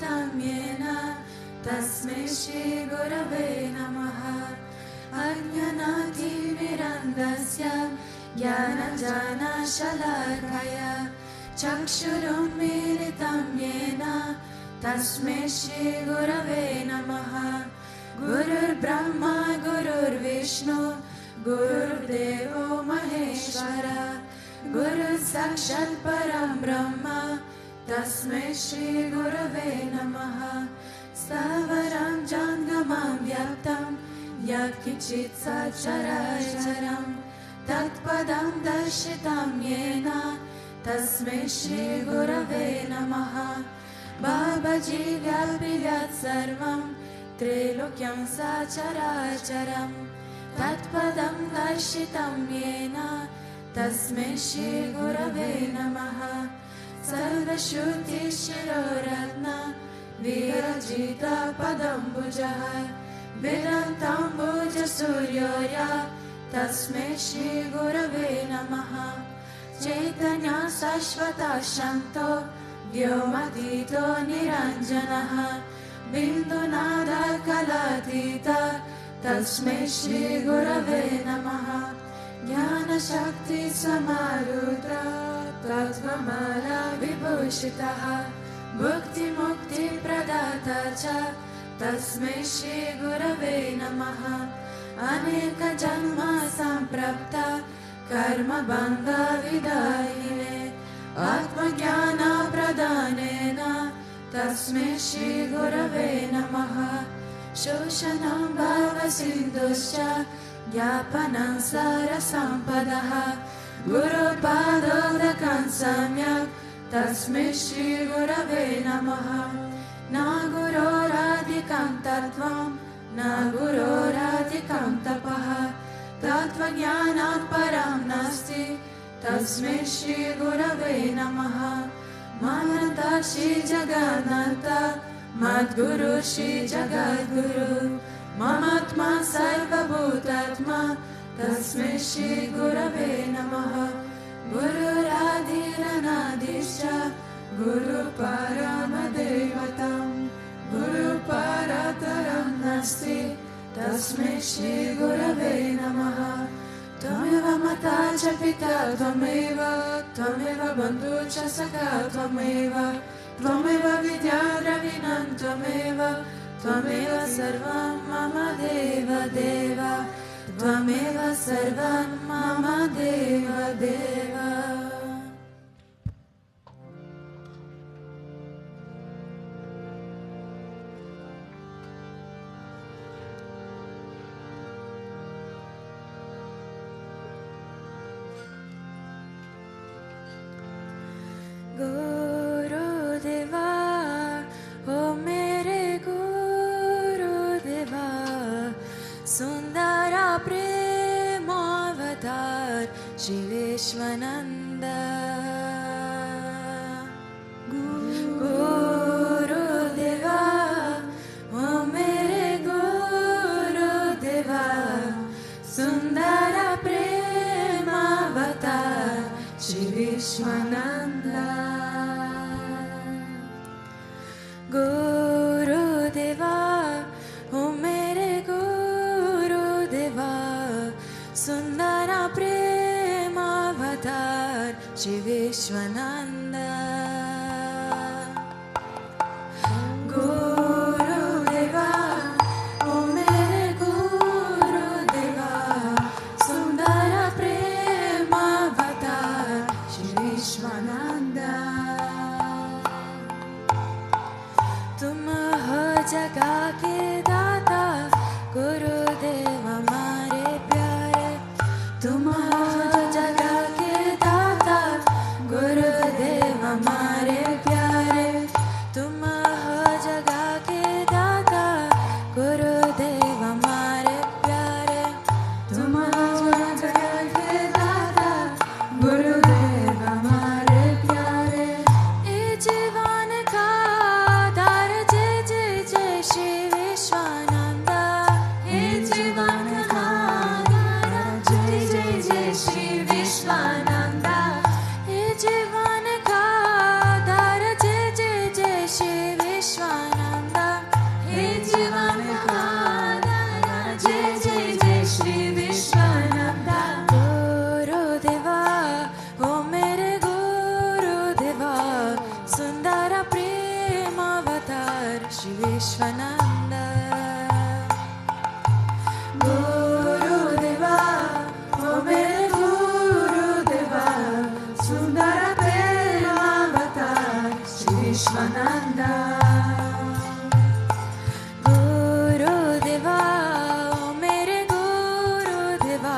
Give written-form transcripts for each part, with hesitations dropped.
मीलितं येन तस्मै श्री गुरवे नमः। अज्ञानातिमिरन्धस्य ज्ञानञ्जनशलाकया चक्षुरुन्मीलितं येन तस्मै श्री गुरवे नमः। गुरुर्ब्रह्मा गुरुर्विष्णु गुरुर्देवो महेश्वर गुरुसाक्षात् परं ब्रह्म तस्मै श्री गुरवे नमः। स्थावरं जङ्गमं व्यक्तं यत्किञ्चित् सचराचरं तत्पदं दर्शितं येन तस्मै श्री गुरवे नमः। बाबाजी व्यापियत् सर्वं त्रैलोक्यं सचराचरं तत्पदं दर्शितं येन तस्मै श्री गुरवे नमः। सर्वश्रुतिशिरोरत्न विरचित पदम्बुजः विरक्ताम्बुजसूर्योय तस्मै श्री गुरवे नमः। चैतन्य शाश्वतः शान्तो व्योमातीतो निरञ्जनः बिन्दुनादकलातीतः तस्मै श्री गुरवे नमः। ज्ञानशक्ति समारूढः तत्त्वमाला विभूषितः भुक्तिमुक्तिप्रदाता च तस्मै श्री गुरवे नमः। अनेकजन्म सम्प्राप्ता कर्मबन्धविदायिने आत्मज्ञानप्रदानेन तस्मै श्री गुरवे नमः। शोषणं भावसिन्धुश्च ज्ञापनं सारसम्पदः गुरुपादोदकं सम्यक् तस्मै श्री गुरवे नमः। न गुरोराधिकं तत्त्वं न गुरोराधिकं तपः तत्त्वज्ञानात् परं नास्ति तस्मै श्री गुरवे नमः। ममता श्री जगन्नाथ मद्गुरु श्री जगद्गुरु ममात्मा सर्वभूतात्मा तस्मै श्री गुरवे नमः। गुरुरादिरनादिश्च गुरुपरमदैवतं गुरुपरतरं नास्ति तस्मै श्री गुरवे नमः। त्वमेव माता च पिता त्वमेव त्वमेव बन्धु च सखा त्वमेव त्वमेव विद्या द्रविणं त्वमेव त्वमेव सर्वं मम देव देव त्वमेव सर्वं मम देव देव। गुरुदेवा ओ मेरे गुरुदेवा सुंदर प्रेमावतार श्री विश्वानंद। गुरुदेवा ओ मेरे गुरुदेवा सुंदर प्रेमावतार श्री विश्वानंद। गुरुदेवा ओ मेरे गुरुदेवा सुंदर प्रेमावतार श्री विश्वानंद। गुरुदेवा ओ मेरे गुरुदेवा सुंदर प्रेमावतार श्री विश्वानंद। तुम हो जगा के दाता गुरुदेव हमारे प्यारे तुम हो जगा के दाता गुरुदेव हमारे प्यारे तुम हो जगा के दाता गुरुदेव हमारे प्यारे तुम हो जगा के दाता गुरुदेव हमारे प्यारे। ए जीवन का दार जय जय जय Shri Shri Vishwananda. Gurudeva, oh mere Gurudeva, Sundara Premavatar Shri Vishwananda. Gurudeva, oh mere Gurudeva,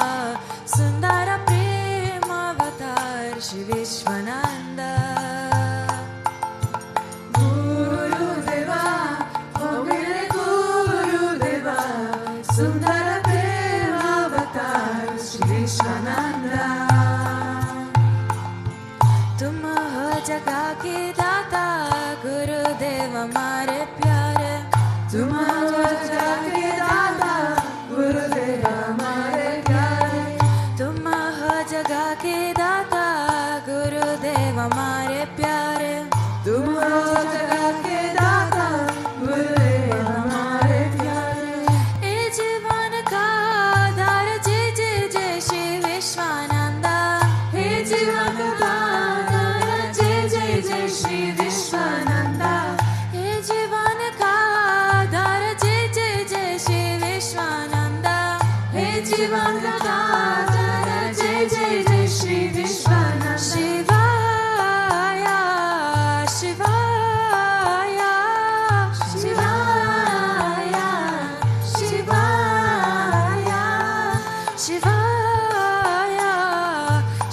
Sundara Premavatar Shri Vishwananda. Gurudeva, oh mere Gurudeva, Sundara Premavatar Shri Vishwananda. तुम हो जगह के दाता गुरुदेव हमारे प्यारे. तुम हो जगह के दाता गुरुदेव हमारे प्यारे. तुम हो जगह के दाता गुरुदेव हमारे प्यारे. तुम हो जगह के दाता गुरुदेव हमारे प्यारे. ए जीवन का आधार जय जय जय श्री विश्वानंदा. हे जीवन का आधार जय जय जय श्री विश्वानंदा. हे जीवन का आधार जय जय जय श्री विश्वानंदा. हे जीवन का आधार जय जय जय श्री विश्वानंदा. शिवाय शिवाय शिवाय शिवाय शिवाय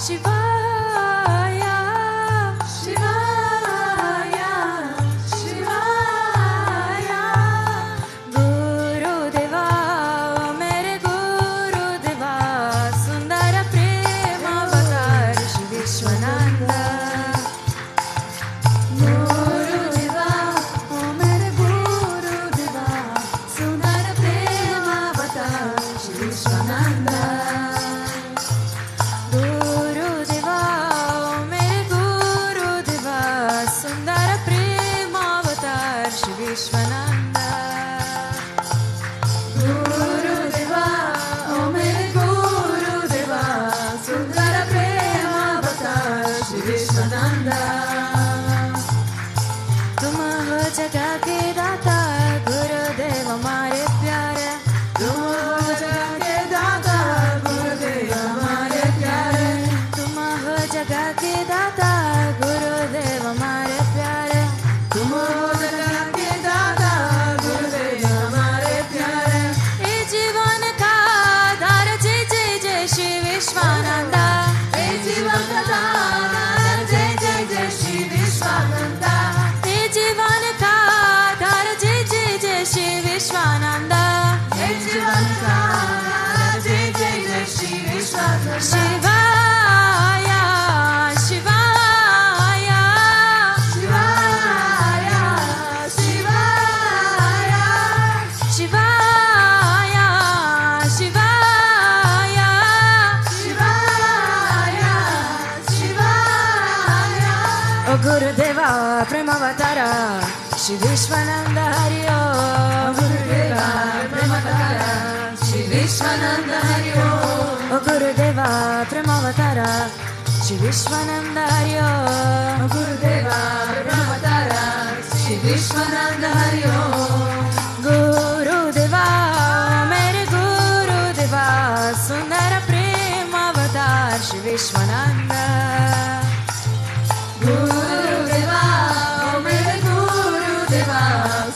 शिवाय शिवाय शिवाय. गुरुदेवा मेरे गुरुदेवा सुंदर प्रेम अवतार श्री विश्वनंदा. गुरुदेवा, ओ मेरे गुरुदेवा, सुंदर प्रेमावतार श्री विश्वानंदा. गुरुदेवा मेरे गुरुदेवा सुंदर प्रेम अवतार श्री विश्वनंदा. गुरुदेवा, ओ मेरे गुरुदेवा, सुंदर प्रेमावतार श्री विश्वानंदा. तुम हो जगह के दाता गुरुदेव हमारे प्यारे. तुम हो जगह के दाता गुरुदेव हमारे प्यारे. तुम हो जगह के दाता गुरुदेव हमारे प्यारे. तुम हो जगह के दाता गुरुदेव हमारे प्यारे. ए जीवन का आधार जय जय जय श्री विश्वानंदा. हे जीवन का आधार जय जय जय श्री विश्वानंदा. ए जीवन का आधार जय जय जय श्री विश्वानंदा. हे जीवन का आधार जय जय जय श्री विश्वानंदा. शिवाय शिवाय शिवाय शिवाय शिवाय शिवाय शिवाय शिवाय. ओ गुरुदेवा प्रेमावतार श्री विश्वानंद हरि ओम. गुरुदेवा प्रेमावतार श्री विश्वानंद हरि ओम. ओ गुरुदेवा प्रेमावतार श्री विश्वानंद हरि ओम. गुरुदेवा प्रेमावतार श्री विश्वानंद हरि ओम. गुरुदेवा मेरे गुरुदेवा सुंदर प्रेम अवतार श्री विश्वानंदा. गुरुदेवा, ओ मेरे गुरुदेवा,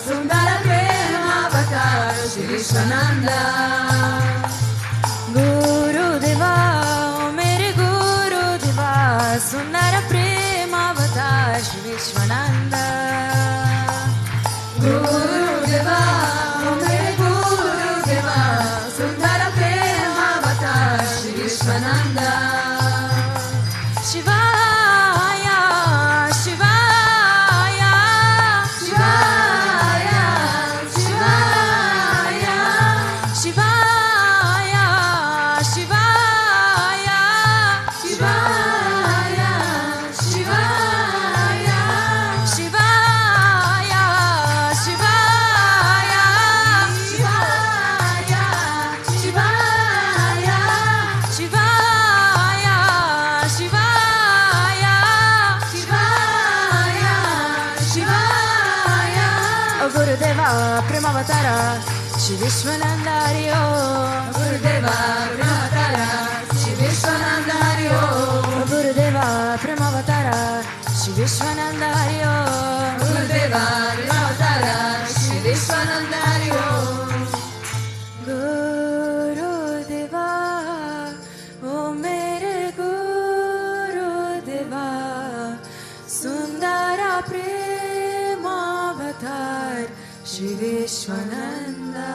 सुंदर प्रेमावतार श्री विश्वानंदा. गुरुदेवा मेरे गुरुदेवा सुंदर प्रेम अवतार श्री विश्वानंदा. गुरुदेवा, ओ मेरे गुरुदेवा, सुंदर प्रेमावतार श्री विश्वानंदा. शिवाय शिवाय शिवाय शिवाय शिवाय शिवाय शिवाय शिवाय शिवाय शिवाय Gurudeva Premavatara Shri Vishwananda Hari Om. Gurudeva Premavatara Shri Vishwananda Hari Om. Gurudeva Premavatara Shri Vishwananda Hari Om. Gurudeva Premavatara Shri Vishwananda Hari Om. Gurudeva, O mere Gurudeva, Sundara Premavatar Shri Vishwananda.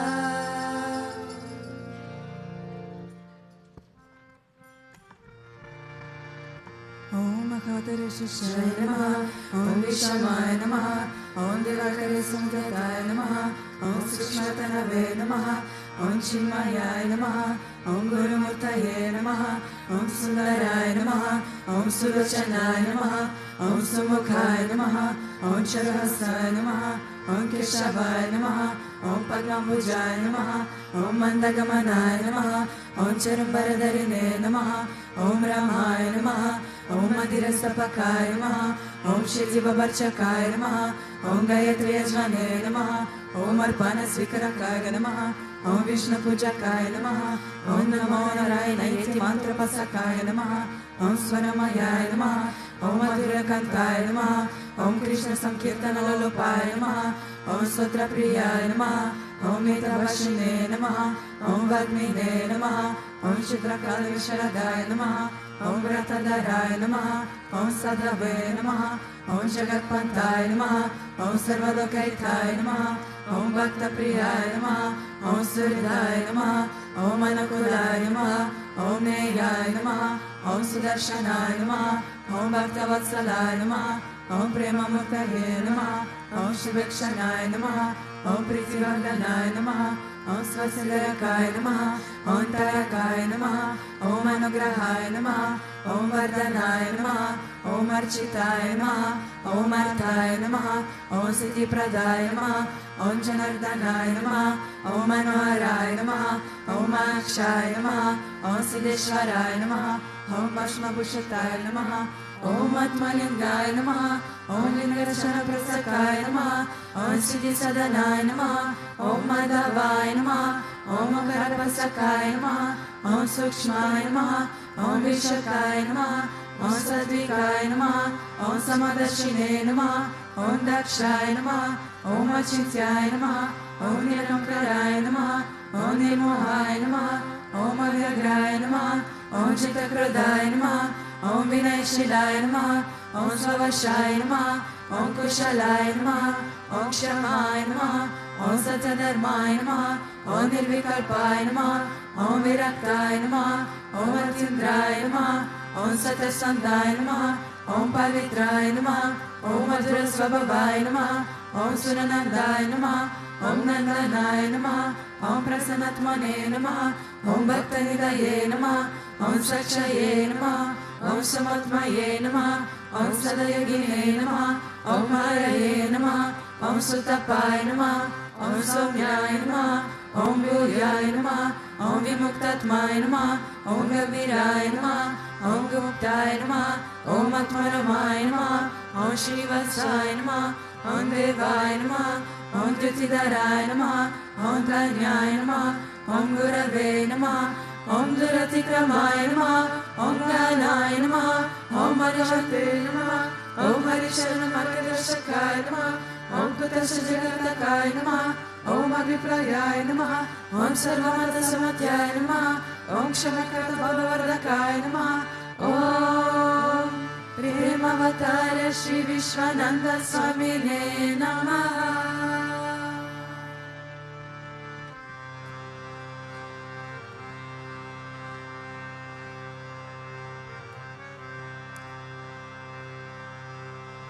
Om Akhatara Shishaya Namaha, Om Vishamaya Namaha, Om Devakare Sundrataya Namaha, Om Sushmatanave Namaha, Om Chinmayaya Namaha, Om Gurumurtaye Namaha, Om Sundaraya Namaha, Om Sulochanaya Namaha, Om Sumukhaya Namaha, Om Charahasaya Namaha, Om Keshavaya Namaha, Om Padmambujaya Namaha, Om Mandagamanaya Namaha, Om Charambaradharine Namaha, Om Ramaya Namaha, Om Adirastapakaya Namaha, Om Shivjivabarchakaya Namaha, Om Gayatri Ajvane Namaha, Om Arpana Svikarakaya Namaha, Om Vishnu Pujakaya Namaha, Om Namo Narayana Iti Mantra Pasakaya Namaha, Om Swaramayaya Namaha, Om Madhura Kantaya Namaha, Om Krishna Sankirtana Lalopaya Namaha, Om Sutra Priyaya Namaha, Om Mitra Vashine Namaha, Om Vagmine Namaha, Om Chitrakala Visharadaya Namaha, Om Vratadharaya Namaha, Om Sadhave Namaha, Om Jagatpantaya Namaha, Om Sarvalokaitaya Namaha, Om Bhakta Priyaya Namaha, Om Suridaya Namaha, Om Anakulaya Namaha, Om Neyaya Namaha, Om Sudarshanaya Namaha, Om Bhakta Vatsalaya Namaha, Om Prema Murtaye Namaha, Om Shivakshanaya Namaha, Om Pritivardhanaya Namaha, Om Svasalayakaya Namaha, Om Tarakaya Namaha, Om Anugrahaya Namaha, Om Vardhanaya Namaha, Om Architaya Namaha, Om Arthaya Namaha, Om Siddhi Pradaya Namaha, Om Janardhanaya Namaha, Om Anoharaya Namaha, Om Akshaya Namaha, Om Siddheshwaraya Namaha, Om Bhashmabhushataya Namaha, Om Atmalingaya Namaha, Om Lingarashana Prasakaya Namaha, Om Siddhi Sadanaya Namaha, Om Madhavaya Namaha, Om Akarapasakaya Namaha, Om Sukshmaya Namaha, Om Vishakaya Namaha, Om Sadvikaya Namaha, Om Samadashine Namaha, Om Dakshaya Namaha, Om Achintyaya Namaha, Om Niramkaraya Namaha, Om Nirmohaya Namaha, Om Avyagraya Namaha, Om Chitakrodaya Namaha, Om Vinayshilaya Namaha, Om Svavashaya Namaha, Om Kushalaya Namaha, Om Kshamaya Namaha, Om Satyadharmaya Namaha, Om Nirvikalpaya Namaha, Om Viraktaya Namaha, Om Atindraya Namaha, Om Satyasandaya Namaha, Om Pavitraya Namaha, Om Madhura Svabhavaya Namaha, Om Suranandaya Namaha, Om Nandanaya Namaha, Om Prasanatmane Namaha, Om Bhaktanidaye Namaha, Om Sakshaye Namaha, Om Samatmaye Namaha, Om Sadayagine Namaha, Om Haraye Namaha, Om Sutapaya Namaha, Om Somyaya Namaha, Om Vyuraya Namaha, Om Vimuktatmaya Namaha, Om Gaviraya Namaha, Om Guptaya Namaha, Om Atmaramaya Namaha, Om Shrivatsaya Namaha, Om Devaya Namaha, Om Dhyutidaraya Namaha, Om Dhanyaya Namaha, Om Gurave Namaha, Om Duratikramaya Namaha, Om Gyanaya Namaha, Om Harishate Namaha, Om Harisharanamargadashakaya Namaha, Om Kutasya Jagatakaya Namaha, Om Abhiprayaya Namaha, Om Sarvamata Samatyaya Namaha, Om Kshamakata Bhavavardakaya Namaha, Om Premavatara Shri Vishwananda Swamine Namaha.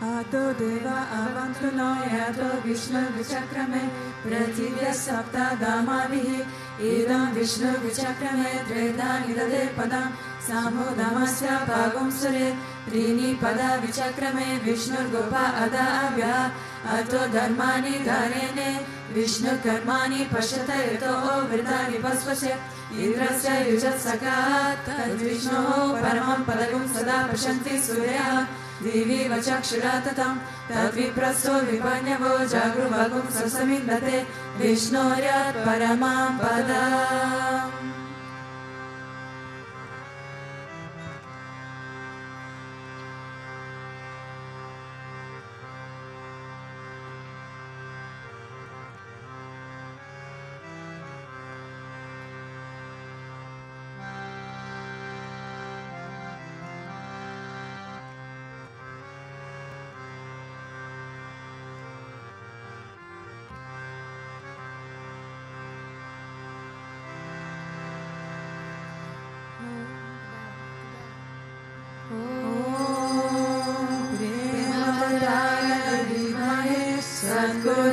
Ato Deva Avantuno Yato Vishnu Vichakrame Prativya Sapta Damavihi Idam Vishnu Vichakrame Treda Nidade Padam Samudhamasya Bhagum Sure Trini Pada Vichakrame Vishnu Gopa Ada Avya Ato Dharmani Dharene Vishnu Karmani Pashata Yato Vridani Pasvasya Indrasya Yujat Sakat Tad Vishnu Paramam Padagum Sada Pashanti Surya दिवि वचक्षुराततं तद्विप्रस्थो विपण्यवो जागृवगुं ससमिन्दते विष्णोर्यत् परमां पदम्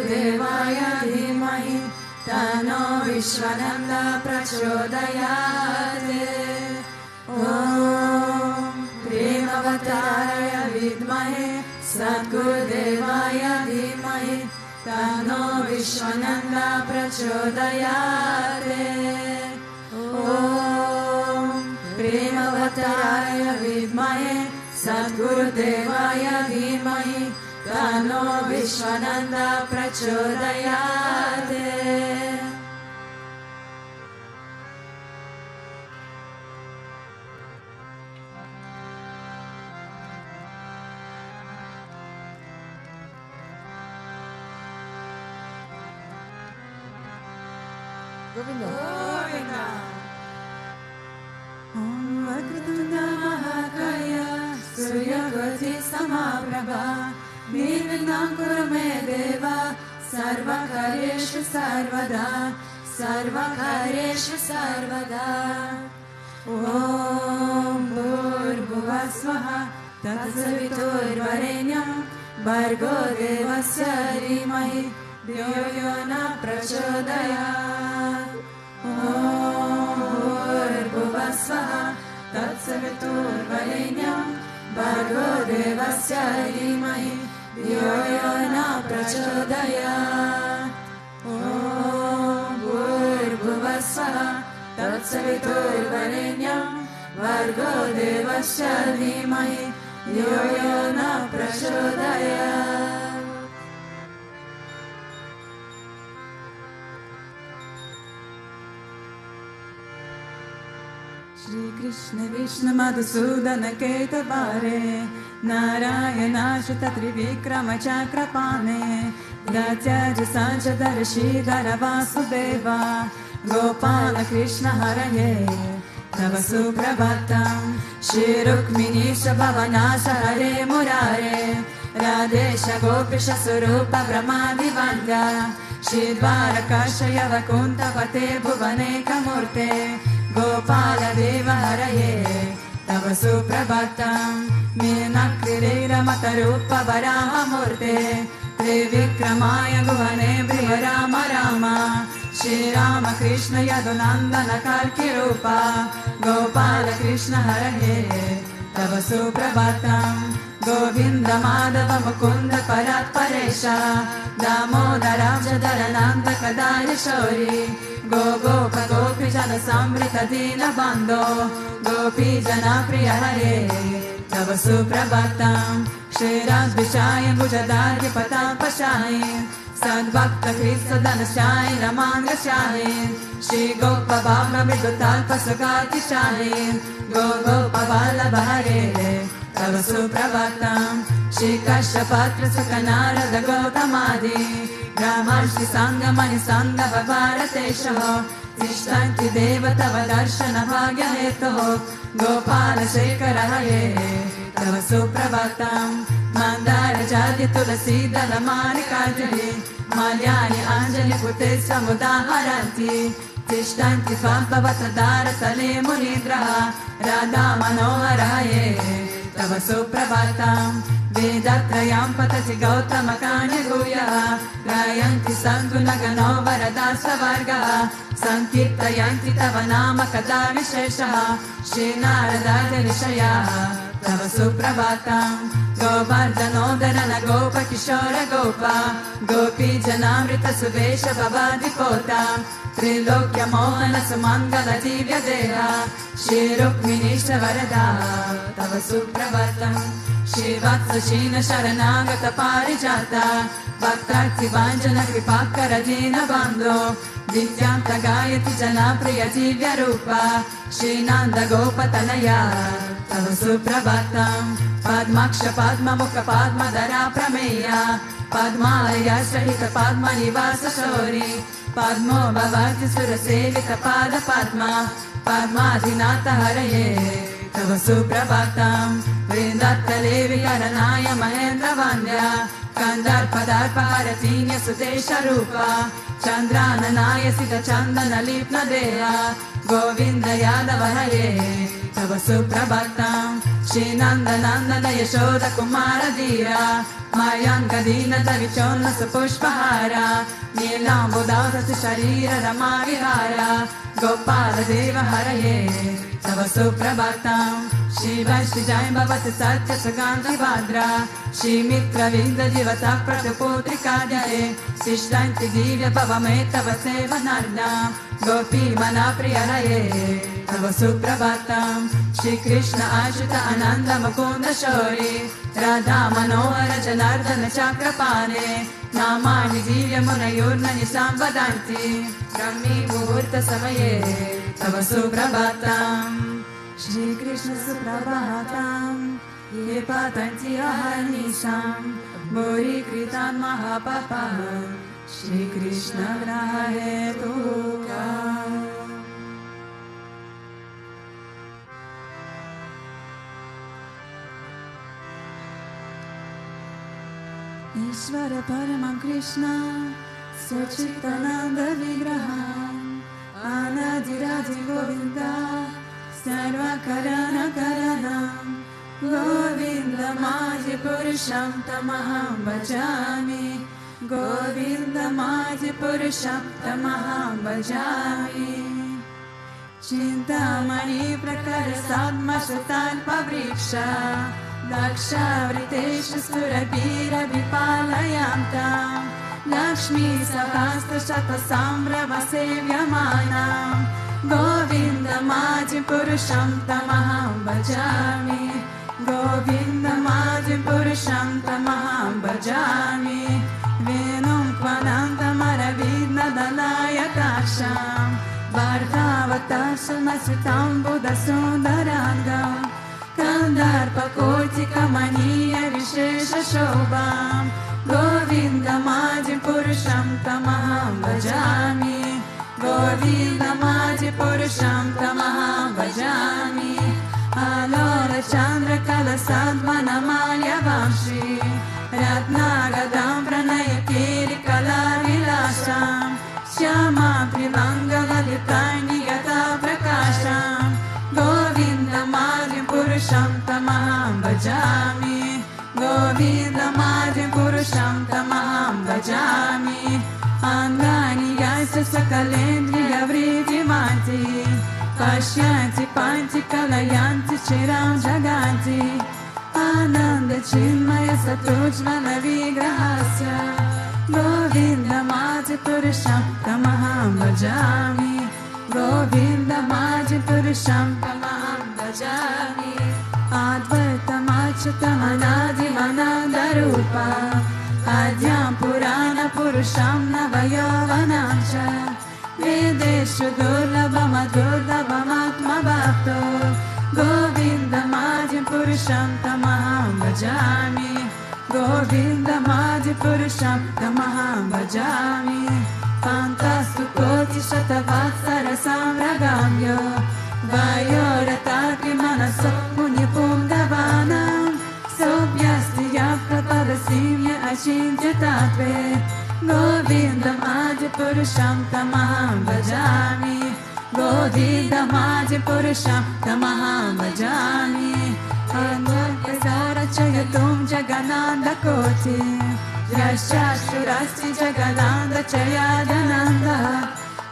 देवाय धीमहि तन्नो विश्वनन्द प्रचोदयात् ॐ प्रेमवताराय विद्महे सद्गुरुदेवाय धीमहि तन्नो विश्वनन्द प्रचोदयात् ॐ प्रेमवताराय विद्महे सद्गुरुदेवाय धीमहि तन्नो विश्वनन्द प्रचोदयात् गोविन्दा ॐ वक्रतुण्ड महाकाय सूर्यकोटि समप्रभा निर्विघ्नं कुरु मे देव सर्वकार्येषु सर्वदा सर्वकार्येषु सर्वदा ॐ भूर्भुवः स्वः तत्सवितुर्वरेण्यं भर्गो देवस्य धीमहि धियो यो न प्रचोदयात् ॐ भूर्भुवः स्वः तत्सवितुर्वरेण्यं भर्गो देवस्य धीमहि धियो यो न प्रचोदयात् ॐ भूर्भुवः स्वः तत्सवितुर्वरेण्यं भर्गो देवस्य धीमहि धियो यो न प्रचोदयात् श्री कृष्ण विष्णु मधुसूदन केतवारे नारायणाश्रित त्रिविक्रम चक्रपाणे दत्यज संचदर श्रीधर वासुदेवा गोपाल कृष्ण हरये तव सुप्रभातम् श्री रुक्मिणीश भवनाश हरे मुरारे राधेश गोपीश स्वरूप ब्रह्मादिवन्द्या श्री द्वारकाश वैकुण्ठपते भुवनेकमूर्ते गोपाल देव हरये तव सुप्रभातम् मीनक्रीडैरमतरूप वराहमूर्ते त्रिविक्रमाय भुवने प्रिय राम राम श्रीराम कृष्ण यदुनन्दन कल्किरूपा गोपाल कृष्ण हरये तव सुप्रभातम् गोविन्द माधव मुकुन्द परात्परेश दामोदराब्जधर नन्द कदाय शौरी गो गोप गोपी जन समृत दीन बन्धो गोपी जना प्रिय हरे तव सुप्रभातम् श्रीराजविशाय भुजदार्य पतापशाय सद्भक्त ख्रीस्त धनशाय रमाङ्गशाय श्री गोप बाल मृदुताल्प सुगातिशाय गो गोप वल्लभ हरे तव सुप्रभातम् श्री कश्यपत्र सुख नारद गौतमादि ब्रह्मर्षि सङ्गमणि सन्धव भारतेशः तिष्ठन्ति देव तव दर्शन भाग्य हेतुः गोपाल शेखर हरे तव सुप्रभातम् मन्दार जाति तुलसी दल मालिकार्जुनि माल्यानि अञ्जलि पुते समुदाहरन्ति तिष्ठन्ति त्वां भवतदारतले मुनीन्द्रः राधा मनोहर हरे तव सुप्रभातम् वेदत्रयं पतति गौतमकानि भूयः गायन्ति सद्गुणगणो वरदा स्ववर्गः सङ्कीर्तयन्ति तव नाम कदा विशेषः श्रीनारदादि ऋषयः तव सुप्रभातम् गोवर्धनोदरन गोपकिशोर गोपा गोपी जनामृत सुवेश भवादिपोता त्रिलोक्य मोहन सुमङ्गल दिव्य देहा श्री रुक्मिणीश वरदा तव सुप्रभातम् Shivatsashina Sharanagata Parijata Bhaktarti Vanjana Kripakara Dina Bando Dityanta Gayati Janapriya Divya Rupa Srinanda Gopatanaya Tava Suprabhatam Padmaksha Padma Mukha Padma Dara Prameya Padmalaya Sahita Padma Nivasa Shori Padmo Bhavati Surasevita Pada Padma Padmadhinata Haraye Tava Suprabhatam Vrindatta Levi Karanaya Mahendra Vandya Kandar Padarpa Haratinya Sudesha Rupa Chandrananaya Sita Chandana Lipna Dea Govinda Yadava Hare Tava Suprabhatam Shinanda Nanda Yashoda Kumara Dira Mayanka Dina Davichonna Supushpahara Nilambuddhasa Sharira Rama Vihara Gopala Deva Haraye Tava Suprabhatam Shiva Shrijai Bhavati Satya Saganti Bhadra Shri Mitra Vinda Jivata Prataputri Kadyaye Sishtanti Divya Bhavameta Vaseva Narda Gopi Mana Priyaraye Tava Suprabhatam Shri Krishna Ashrita Ananda Mukunda Shori Radha Manohara Janardana Chakrapane Namani Divya Munayurnani Samvadanti Brahmi Muhurta Samaye Tava Suprabhatam Shri Krishna Suprabhatam Ye Patanti Aharnisham Bhuri Kritan Mahapapam Shri Krishna Grahe Tukam Ishvara Paramam Krishna Sachitananda Vigraham Anadiradi Govinda Sarva Karana Karanam Govinda Maji Purusham Tamaham Bhajami Govinda Maji Purusham Tamaham Bhajami Chintamani Prakara Sadma Shatalpa Vriksha Daksha Vritesha Surabhira Vipalayantam Lakshmi Sahastra Shata Sambrava Sevyamanam Govinda Maji Purusham Tamaham Bhajami Govinda Maji Purusham Tamaham Bhajami Venum Kvananta Maravidna Dalaya Taksham Vardhavatasam Asitam Buddha Sundarangam Kandarpa Kotika Maniya Vishesha Shobham Govinda Maji Purusham Tamaham Bhajami Govinda Maji Purusham Tamaham Bhajami Alora Chandra Kala Sadvana Malya Vamshi Ratnagadam Pranaya Kiri Kala Vilasham Shyama Prilanga Lalitani Gata Prakasham Govinda Maji Purusham Tamaham Bhajami Govinda Maji Purusham Tamaham Bhajami Angani Yasa Sakalendriya Vrijimanti Pashyanti Panti Kalayanti Chiram Jaganti Ananda Chinmaya Satujmana Vigrahasya Govinda Maji Purusham Tamaham Bhajami Govinda Maji Purusham Tamaham Bhajami Advaita Machatamanaji Manandarupa Adyam Purana Purusham Navayovanamcha Vedeshu Durlabhama Durlabhamatma Bhakto Govinda Maji Purusham Tamaham Bhajami Govinda Maji Purusham Tamaham Bhajami Pantastu Koti Shatavatsara Samragamyo Vayorataki Manaso Punyapum Davanam Sobhyasti Yaprapada Simya Achintya Tatve Govinda Maji Purusham Tamaham Bhajami Govinda Maji Purusham Tamaham Bhajami Anvakasara Chayatum Jagananda Koti Yashashurasti Jagananda Chayadananda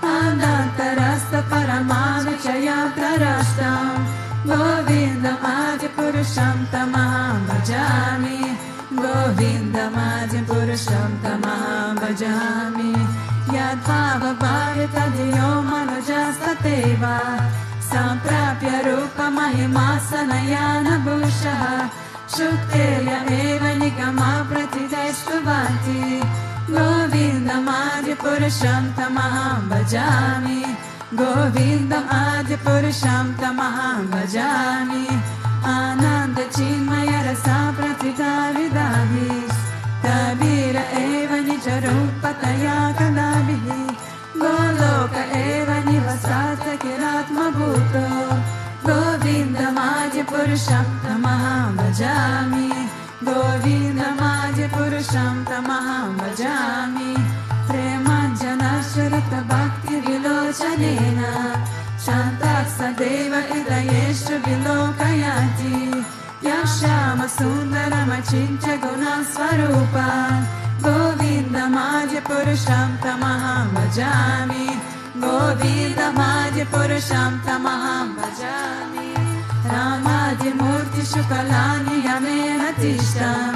Anantarasta Paramahamsa Prarashtam Govinda Maji Purusham Tamaham Bhajami Govinda Maji Purusham Tamaham Bhajami Yadbhava Bhavita Diyo Manujasta Teva Samprapya Rupa Mahimasanayana Bhushaha Shukteya eva nigama pratideshtuvanti Govindam Adya Purusham Tamaham Bhajami Govindam Adya Purusham Tamaham Bhajami Ananda Chinmaya Rasa Pratita Vidavis Tabira eva nijarupataya kalabihi Goloka eva nivasata kiratma bhuto Govindam Adya Purusham Tamaham Bhajami Govindam Adya Purusham Tamaham Bhajami Premanjana Sharata Bhakti Vilochanena Shantaksa Deva Idayesha Vilokayati Yashama Sundarama Chincha Guna Swarupa Govindam Adya Purusham Tamaham Bhajami Govindam Adya Purusham Tamaham Bhajami Ramadya Murti Shukalani Yamena Tishtam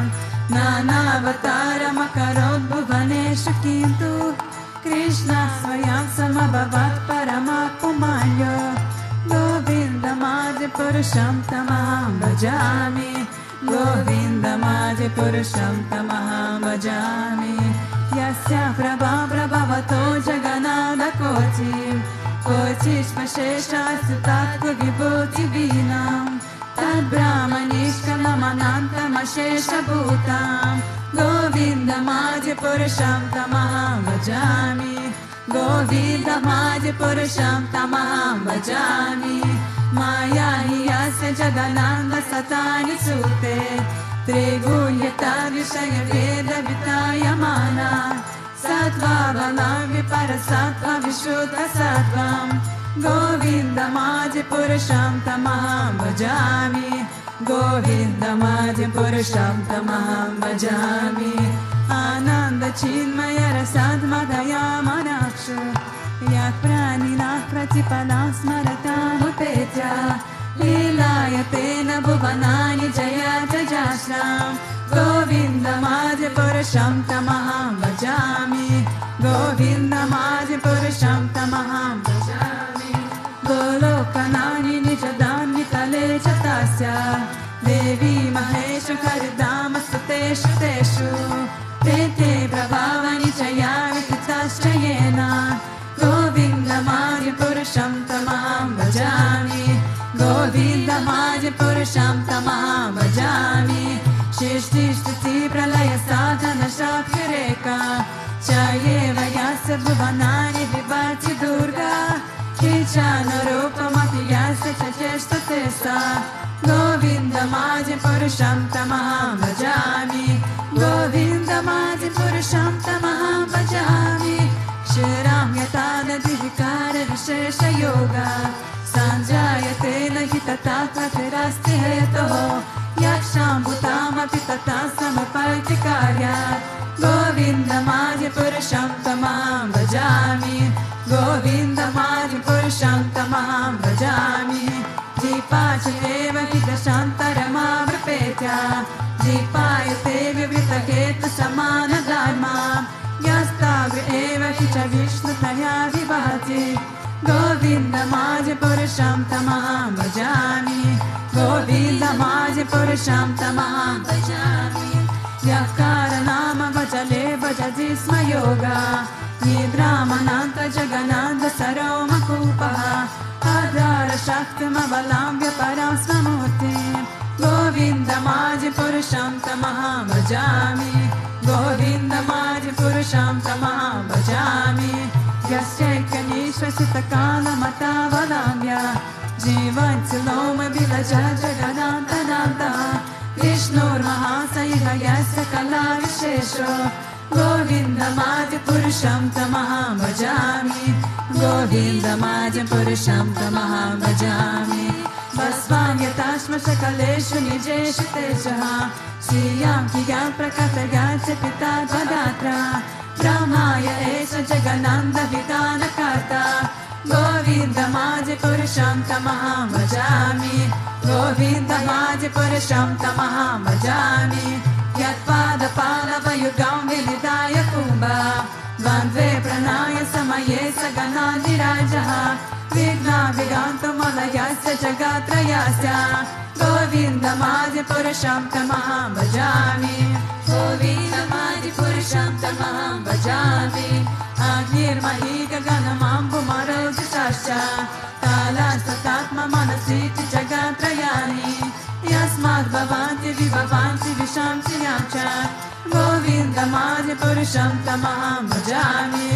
Nanavataram Akarod Bhuvaneshu Kintu Krishna Swayam Samabhavat Paramapumanyo Govindam Adya Purusham Tamaham Bhajami Govindam Adya Purusham Tamaham Bhajami Yasya Prabha Prabhavato Jaganada Koti Kochishmashesha Sutatva Vibhuti Vinam Tad Brahmanishkalamanantam Ashesha Bhutam Govindam Adya Purusham Tamaham Bhajami Govindam Adya Purusham Tamaham Bhajami Maya Hiyasya Jagananda Satani Sute Trigulyata Vishaya Veda Vitayamana Sattva Balam Viparasattva Vishuddha Sattvam Govindam Adya Purusham Tamaham Bhajami Govindam Adya Purusham Tamaham Bhajami Ananda Chinmaya Rasadmadaya Manaksha Yak Praninah Pratipalam Smaratam Upetya Lilayatena Bhuvanani Jayata Jashram Govindam Adya Purusham Tamaham Bhajami Govindam Adya Purusham Tamaham Bhajami Golokanani Nijadani Tale Chatasya Devi Mahesha Karidama Suteshu Teshu Tete Prabhavani Chaya Vikitashrayena Govindam Adya Purusham Tamaham Bhajami Govindam Adya Purusham Tamaham Bhajami Shishtishtiti Pralaya Sadhana Shaktireka Chayeva Yasa Bhuvanani Vibhati Durga Kichana Rupa Mati Yasa Chacheshta Tesa Govindam Adya Purusham Tamaham Bhajami Govindam Adya Purusham Tamaham Bhajami Shiram Yatada Divikara Vishesha Yoga Sanjayate Nahitatatva Tirasti Hetoho Yaksham Bhutama Pitata Samaparti Karyat Govindam Adya Purusham Tamaham Bhajami Govindam Adya Purusham Tamaham Bhajami Jipacha Eva Hidashantarama Vrapetya Jipayate Vivritaketa Samana Dharma Yastagra Eva Hicha Vishnu Taya Vibhati Govindam Adya Purusham Tamaham Bhajami Govindam Adya Purusham Tamaham Bhajami Yakara Nama Bhajale Bhajadisma Yoga Nidramananta Jagananda Saroma Kupaha Adhara Shaktima Valambhya Parasma Murti Govindam Adya Purusham Tamaham Bhajami Govindam Adya Purusham Tamaham Bhajami Yasyaika Nishvasita Kala Mata Valambhya Jivanti Loma Vilaja Jagananta Nanda Vishnur Mahasaiha Yasya Kala Vishesho Govindam Adya Purusham Tamaham Bhajami Govindam Adya Purusham Tamaham Bhajami Vasvam Yatashma Shakaleshu Nijeshu Tejaha Sriyam Kiyam Prakatayasya Pita Dvadatra Brahmaya Esha Jagananda Vidana Karta Govindam Adya Purusham Tamaham Bhajami Govindam Adya Purusham Tamaham Bhajami Yatpada Palava Yugam Vilidaya Kumbha Vandve Pranaya Samaye Saganadi Rajaha Vigna Viganto Malayasya Jagatrayasya Govindamadi Purusham Tamaham Bhajami. Govindamadi Purusham Tamaham Bhajami. Agnir Mahiga Ganamambu Marojishascha. Kalastatatma Manasiti Jagatrayani. Yasmad Bhavanti Vibhavanti Vishamti Yamcha. Govindamadi Purusham Tamaham Bhajami.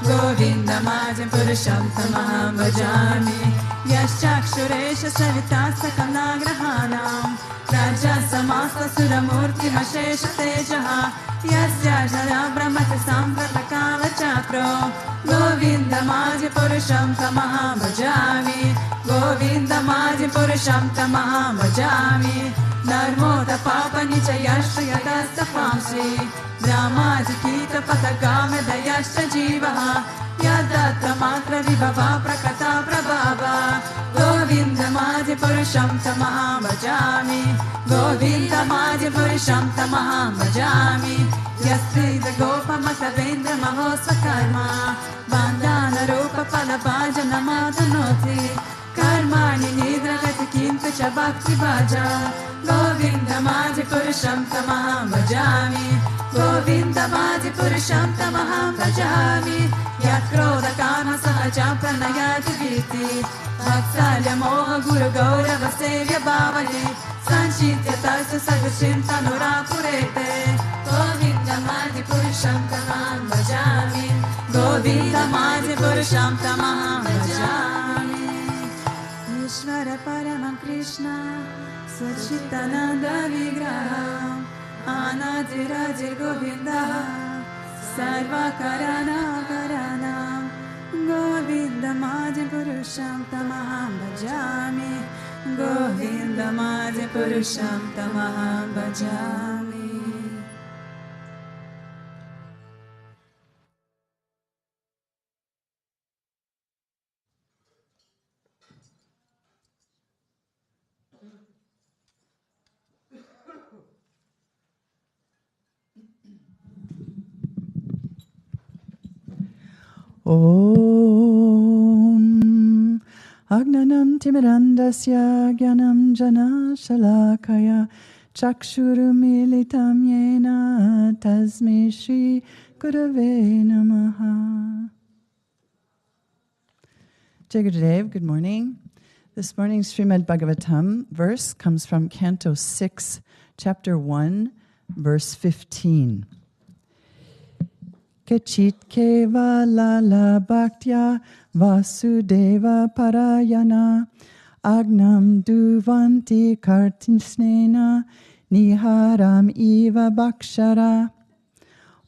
Govindamadi Purusham Tamaham Bhajami. Yaschakshuresha Savitasa Kalagrahanam. Raja Samasta Suramurti Hashesha Tejaha. Yasya Jara Brahmati Samprata Kala Chakro. Govindamadi Purusham Tamaham Bhajami. Govindamadi Purusham Tamaham Bhajami. Narmota Papa Nichayashta Yadasta Pamsi. Brahmaji Kita Patagame Dayashta Jivaha. Yadatta Matra Vibhava Prakata Prabhava. Govindamadi Purusham Tamaham Bhajami. Govindamadi Purusham Tamaham Bhajami. Yasrida Gopa Matavendra Mahosvakarma. Bandana Rupa Palabhajana Madanoti. Karmani Nidragati Kinta Cha Bhakti Bhaja. Govindamadi Purusham Tamaham Bhajami. Govindamadi Purusham Tamaham Bhajami. Yakroda Kama Sahaja Pranayati Viti. Vatsalya Moha Guru Gaurava Sevya Bhavali. Sanchitya Tasya Sagashinta Nurapurete. Govindamadi Purusham Tamaham Bhajami. Govindamadi Purusham Tamaham Bhajami. Ishvara Paramam Krishna Sachitananda Vigraha Anadirajir Govinda Sarva Karana Karana Govindamadi Purusham Tamaham Bhajami. Govindamadi Purusham Tamaham Bhajami. Om Agnanam Timirandasya Gyanam Jana Shalakaya Chakshurumilitam Yena Tasmi Shri Gurave Namaha. Jai Gurudev, good morning. This morning's Srimad Bhagavatam verse comes from Canto 6, Chapter 1, verse 15. Kechit keva lala bhaktya vasudeva parayana agnam duvanti kartinsnena niharam eva bhakshara.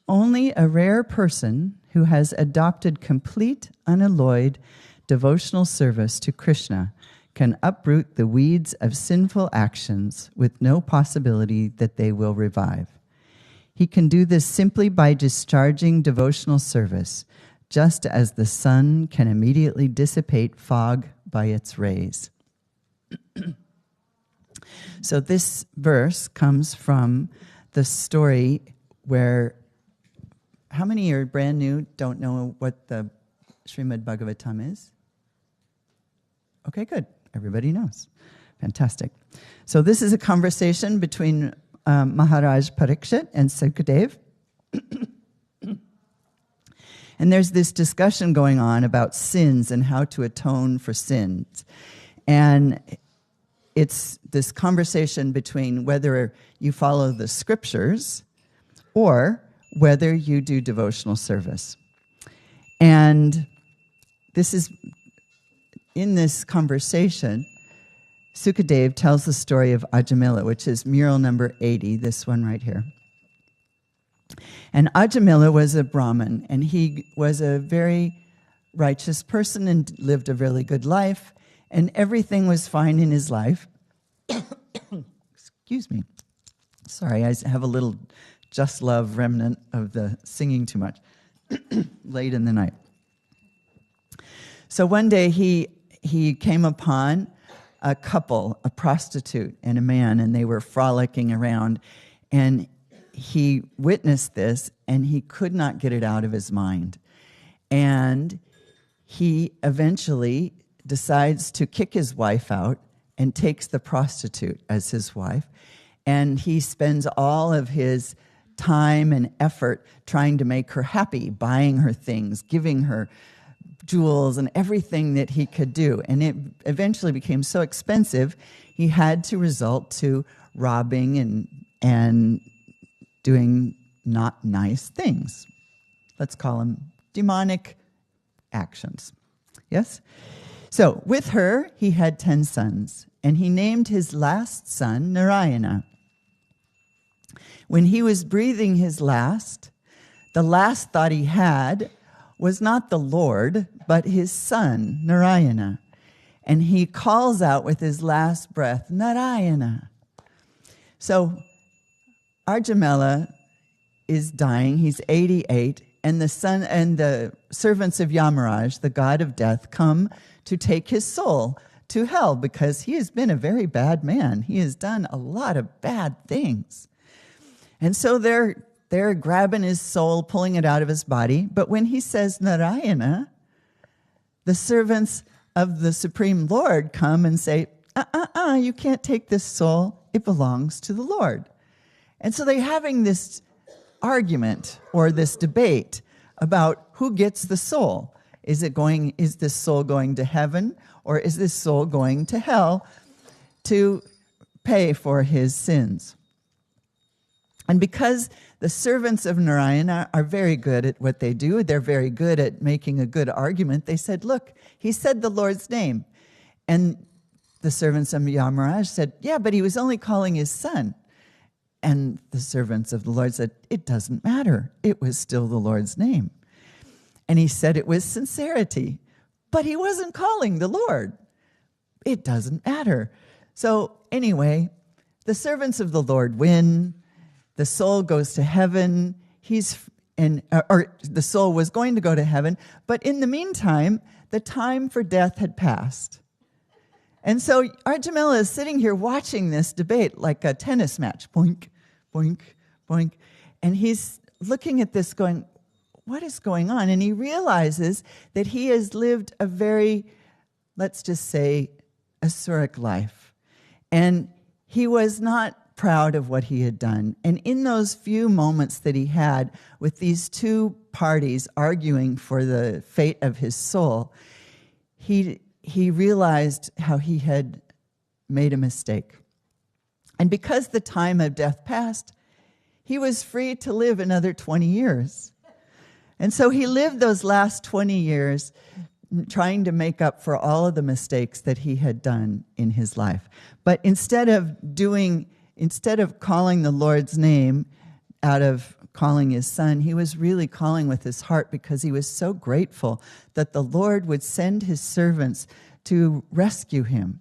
Only a rare person who has adopted complete, unalloyed devotional service to Krishna can uproot the weeds of sinful actions with no possibility that they will revive. He can do this simply by discharging devotional service, just as the sun can immediately dissipate fog by its rays. So this verse comes from the story where, how many are brand new, don't know what the Srimad Bhagavatam is? Okay, good. Everybody knows. Fantastic. So this is a conversation between Maharaj Parikshit and Sukadev. And there's this discussion going on about sins and how to atone for sins. And it's this conversation between whether you follow the scriptures or whether you do devotional service. And this is, in this conversation, Sukadev tells the story of Ajamila, which is mural number 80, this one right here. And Ajamila was a Brahmin, and he was a very righteous person and lived a really good life, and everything was fine in his life. Excuse me. Sorry, I have a little just love remnant of the singing too much late in the night. So one day he came upon a couple, a prostitute and a man, and they were frolicking around, and he witnessed this, and he could not get it out of his mind. And he eventually decides to kick his wife out and takes the prostitute as his wife. And he spends all of his time and effort trying to make her happy, buying her things, giving her jewels and everything that he could do. And it eventually became so expensive, he had to resort to robbing and doing not nice things. Let's call them demonic actions. Yes? So with her, he had 10 sons, and he named his last son Narayana. When he was breathing his last, the last thought he had was not the Lord, but his son, Narayana. And he calls out with his last breath, Narayana. So Ajamila is dying. He's 88. And the son and the servants of Yamaraj, the god of death, come to take his soul to hell because he has been a very bad man. He has done a lot of bad things. And so they're grabbing his soul, pulling it out of his body. But when he says Narayana, the servants of the Supreme Lord come and say, you can't take this soul. It belongs to the Lord. And so they're having this argument or this debate about who gets the soul. Is this soul going to heaven, or is this soul going to hell to pay for his sins? And because the servants of Narayana are very good at what they do, they're very good at making a good argument, they said, look, he said the Lord's name. And the servants of Yamaraj said, yeah, but he was only calling his son. And the servants of the Lord said, it doesn't matter. It was still the Lord's name. And he said it with sincerity, but he wasn't calling the Lord. It doesn't matter. So anyway, the servants of the Lord win. The soul goes to heaven. Or the soul was going to go to heaven. But in the meantime, the time for death had passed. And so Ajamila is sitting here watching this debate like a tennis match. Boink, boink, boink. And he's looking at this going, what is going on? And he realizes that he has lived a very, let's just say, asuric life. And he was not proud of what he had done. And in those few moments that he had with these two parties arguing for the fate of his soul, he realized how he had made a mistake. And because the time of death passed, he was free to live another 20 years. And so he lived those last 20 years trying to make up for all of the mistakes that he had done in his life. But instead of calling the Lord's name out of calling his son, he was really calling with his heart because he was so grateful that the Lord would send his servants to rescue him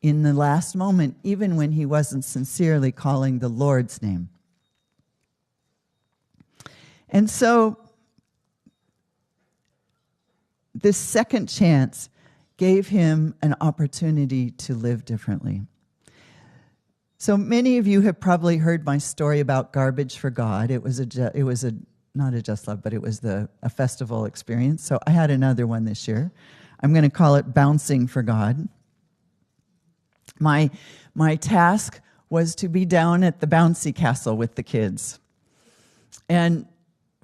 in the last moment, even when he wasn't sincerely calling the Lord's name. And so this second chance gave him an opportunity to live differently. So many of you have probably heard my story about Garbage for God. It was not a Just Love, but it was a festival experience. So I had another one this year. I'm going to call it Bouncing for God. My task was to be down at the bouncy castle with the kids. And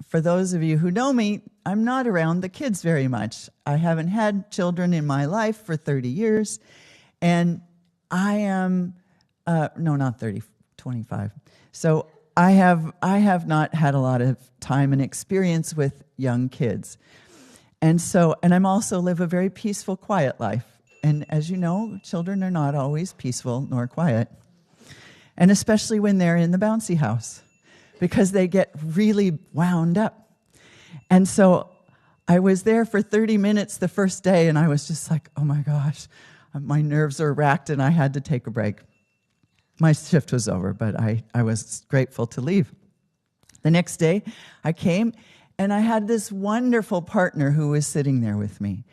for those of you who know me, I'm not around the kids very much. I haven't had children in my life for 30 years. And I am, not 30, 25. So I have not had a lot of time and experience with young kids. And I'm also live a very peaceful, quiet life. And as you know, children are not always peaceful nor quiet. And especially when they're in the bouncy house, because they get really wound up. And so I was there for 30 minutes the first day, and I was just like, oh my gosh, my nerves are racked, and I had to take a break. My shift was over, but I was grateful to leave. The next day, I came, and I had this wonderful partner who was sitting there with me.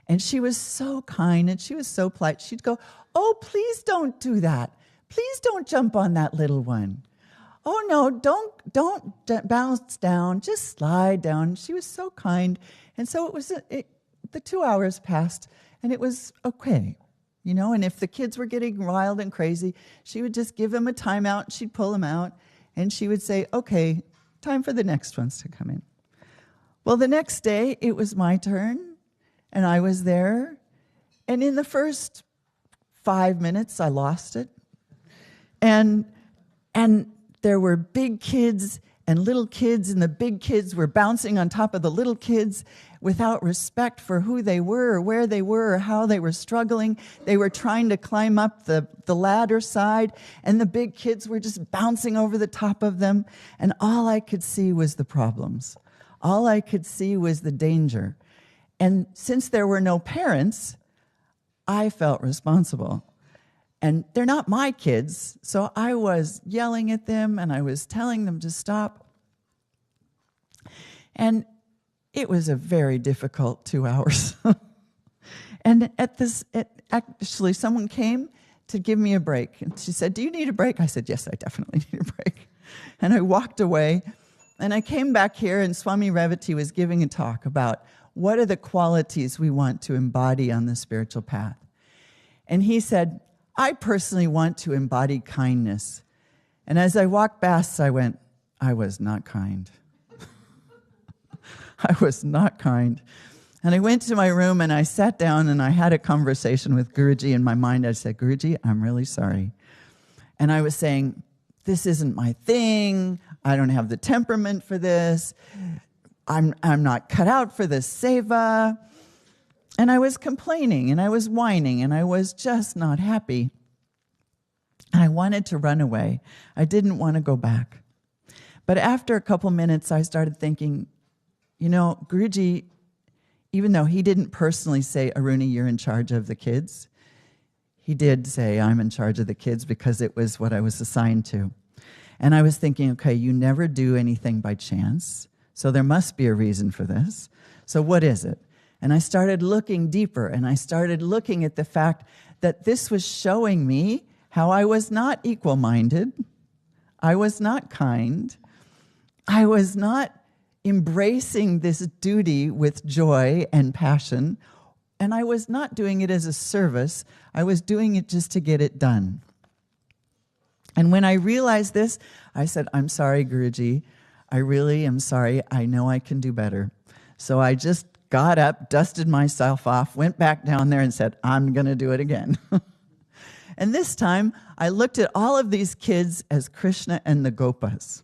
And she was so kind, and she was so polite. She'd go, oh, please don't do that. Please don't jump on that little one. Oh, no, don't bounce down. Just slide down. She was so kind. And so the 2 hours passed, and it was okay. and if the kids were getting wild and crazy, she would just give them a timeout. She'd pull them out, and she would say, okay, time for the next ones to come in. Well, the next day, it was my turn, and I was there. And in the first 5 minutes, I lost it. And there were big kids and little kids, and the big kids were bouncing on top of the little kids without respect for who they were or where they were or how they were struggling. They were trying to climb up the ladder side, and the big kids were just bouncing over the top of them. And all I could see was the problems. All I could see was the danger. And since there were no parents, I felt responsible. And they're not my kids, so I was yelling at them and I was telling them to stop. And it was a very difficult 2 hours. And actually, someone came to give me a break. And she said, "Do you need a break?" I said, "Yes, I definitely need a break." And I walked away, and I came back here, and Swami Revati was giving a talk about what are the qualities we want to embody on the spiritual path. And he said, "I personally want to embody kindness." And as I walked past, I went, I was not kind. I was not kind. And I went to my room and I sat down and I had a conversation with Guruji in my mind. I said, "Guruji, I'm really sorry." And I was saying, this isn't my thing. I don't have the temperament for this. I'm not cut out for this seva. And I was complaining and I was whining and I was just not happy. And I wanted to run away. I didn't want to go back. But after a couple minutes, I started thinking, Guruji, even though he didn't personally say, "Aruni, you're in charge of the kids," he did say, "I'm in charge of the kids," because it was what I was assigned to. And I was thinking, okay, you never do anything by chance, so there must be a reason for this. So what is it? And I started looking deeper, and I started looking at the fact that this was showing me how I was not equal-minded, I was not kind, I was not embracing this duty with joy and passion, and I was not doing it as a service. I was doing it just to get it done. And when I realized this, I said, "I'm sorry, Guruji. I really am sorry. I know I can do better." So I just got up, dusted myself off, went back down there and said, "I'm going to do it again." And this time, I looked at all of these kids as Krishna and the Gopas.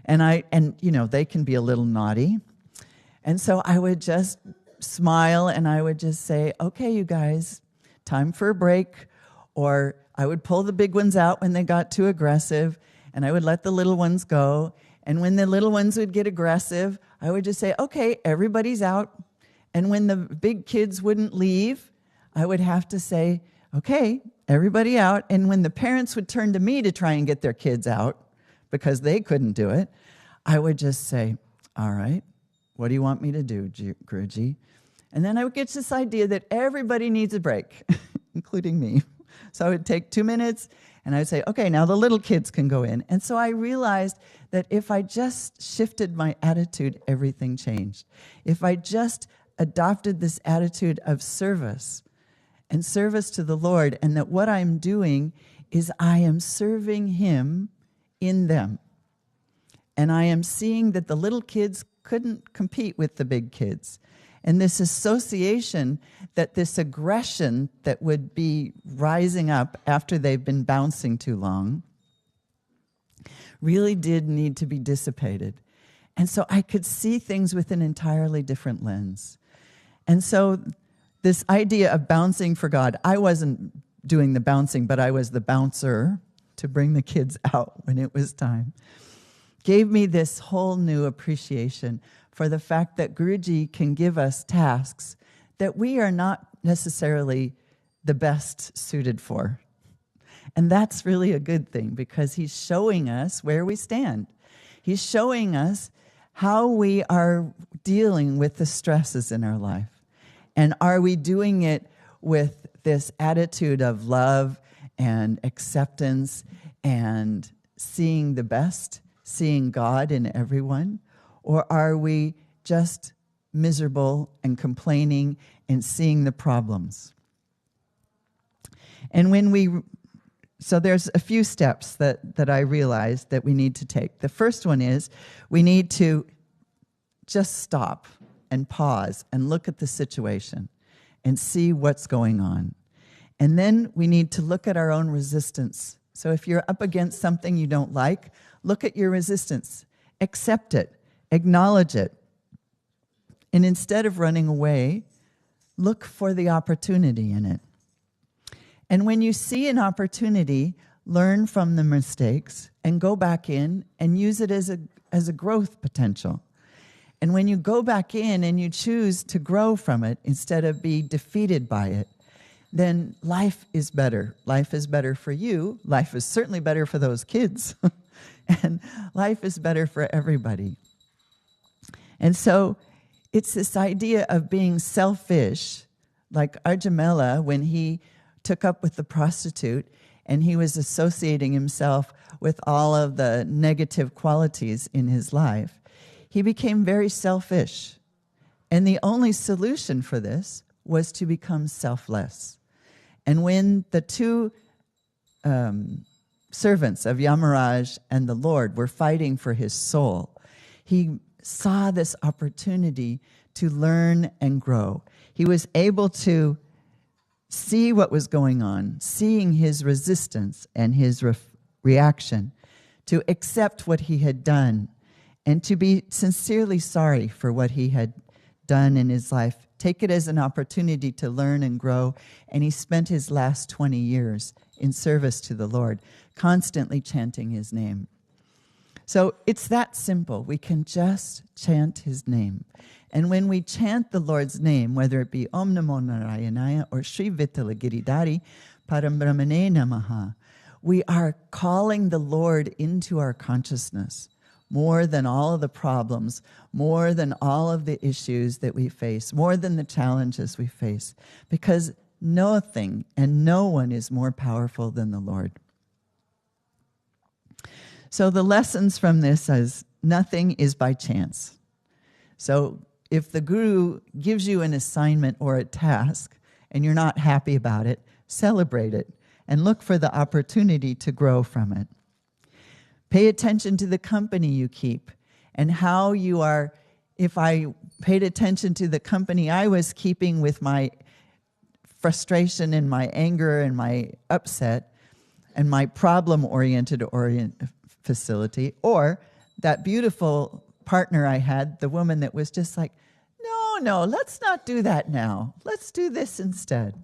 And they can be a little naughty. And so I would just smile and I would just say, "Okay, you guys, time for a break." Or I would pull the big ones out when they got too aggressive, and I would let the little ones go. And when the little ones would get aggressive, I would just say, "Okay, everybody's out." And when the big kids wouldn't leave, I would have to say, "Okay, everybody out." And when the parents would turn to me to try and get their kids out, because they couldn't do it, I would just say, "All right, what do you want me to do, Guruji?" And then I would get this idea that everybody needs a break, including me. So I would take 2 minutes, and I would say, "Okay, now the little kids can go in." And so I realized that if I just shifted my attitude, everything changed. If I just adopted this attitude of service and service to the Lord, and that what I'm doing is I am serving Him in them. And I am seeing that the little kids couldn't compete with the big kids. And this association, that this aggression that would be rising up after they've been bouncing too long, really did need to be dissipated. And so I could see things with an entirely different lens. And so this idea of bouncing for God, I wasn't doing the bouncing, but I was the bouncer to bring the kids out when it was time, gave me this whole new appreciation for the fact that Guruji can give us tasks that we are not necessarily the best suited for. And that's really a good thing, because he's showing us where we stand. He's showing us how we are dealing with the stresses in our life. And are we doing it with this attitude of love and acceptance and seeing the best, seeing God in everyone? Or are we just miserable and complaining and seeing the problems? And so there's a few steps that I realized that we need to take. The first one is we need to just stop and pause and look at the situation and see what's going on. And then we need to look at our own resistance. So if you're up against something you don't like, look at your resistance, accept it, acknowledge it. And instead of running away, look for the opportunity in it. And when you see an opportunity, learn from the mistakes and go back in and use it as a growth potential. And when you go back in and you choose to grow from it instead of be defeated by it, then life is better. Life is better for you. Life is certainly better for those kids. And life is better for everybody. And so it's this idea of being selfish, like Ajamila, when he took up with the prostitute and he was associating himself with all of the negative qualities in his life. He became very selfish. And the only solution for this was to become selfless. And when the two servants of Yamaraj and the Lord were fighting for his soul, he saw this opportunity to learn and grow. He was able to see what was going on, seeing his resistance and his reaction, to accept what he had done, and to be sincerely sorry for what he had done in his life. Take it as an opportunity to learn and grow. And he spent his last 20 years in service to the Lord, constantly chanting his name. So it's that simple. We can just chant his name. And when we chant the Lord's name, whether it be Om Namo Narayanaya or Sri Vitala Giridhari Parambrahmane Namaha, we are calling the Lord into our consciousness more than all of the problems, more than all of the issues that we face, more than the challenges we face, because nothing and no one is more powerful than the Lord. So the lessons from this is nothing is by chance. So if the guru gives you an assignment or a task and you're not happy about it, celebrate it and look for the opportunity to grow from it. Pay attention to the company you keep and how you are. If I paid attention to the company I was keeping with my frustration and my anger and my upset and my problem-oriented facility, or that beautiful partner I had, the woman that was just like, no, let's not do that now. Let's do this instead.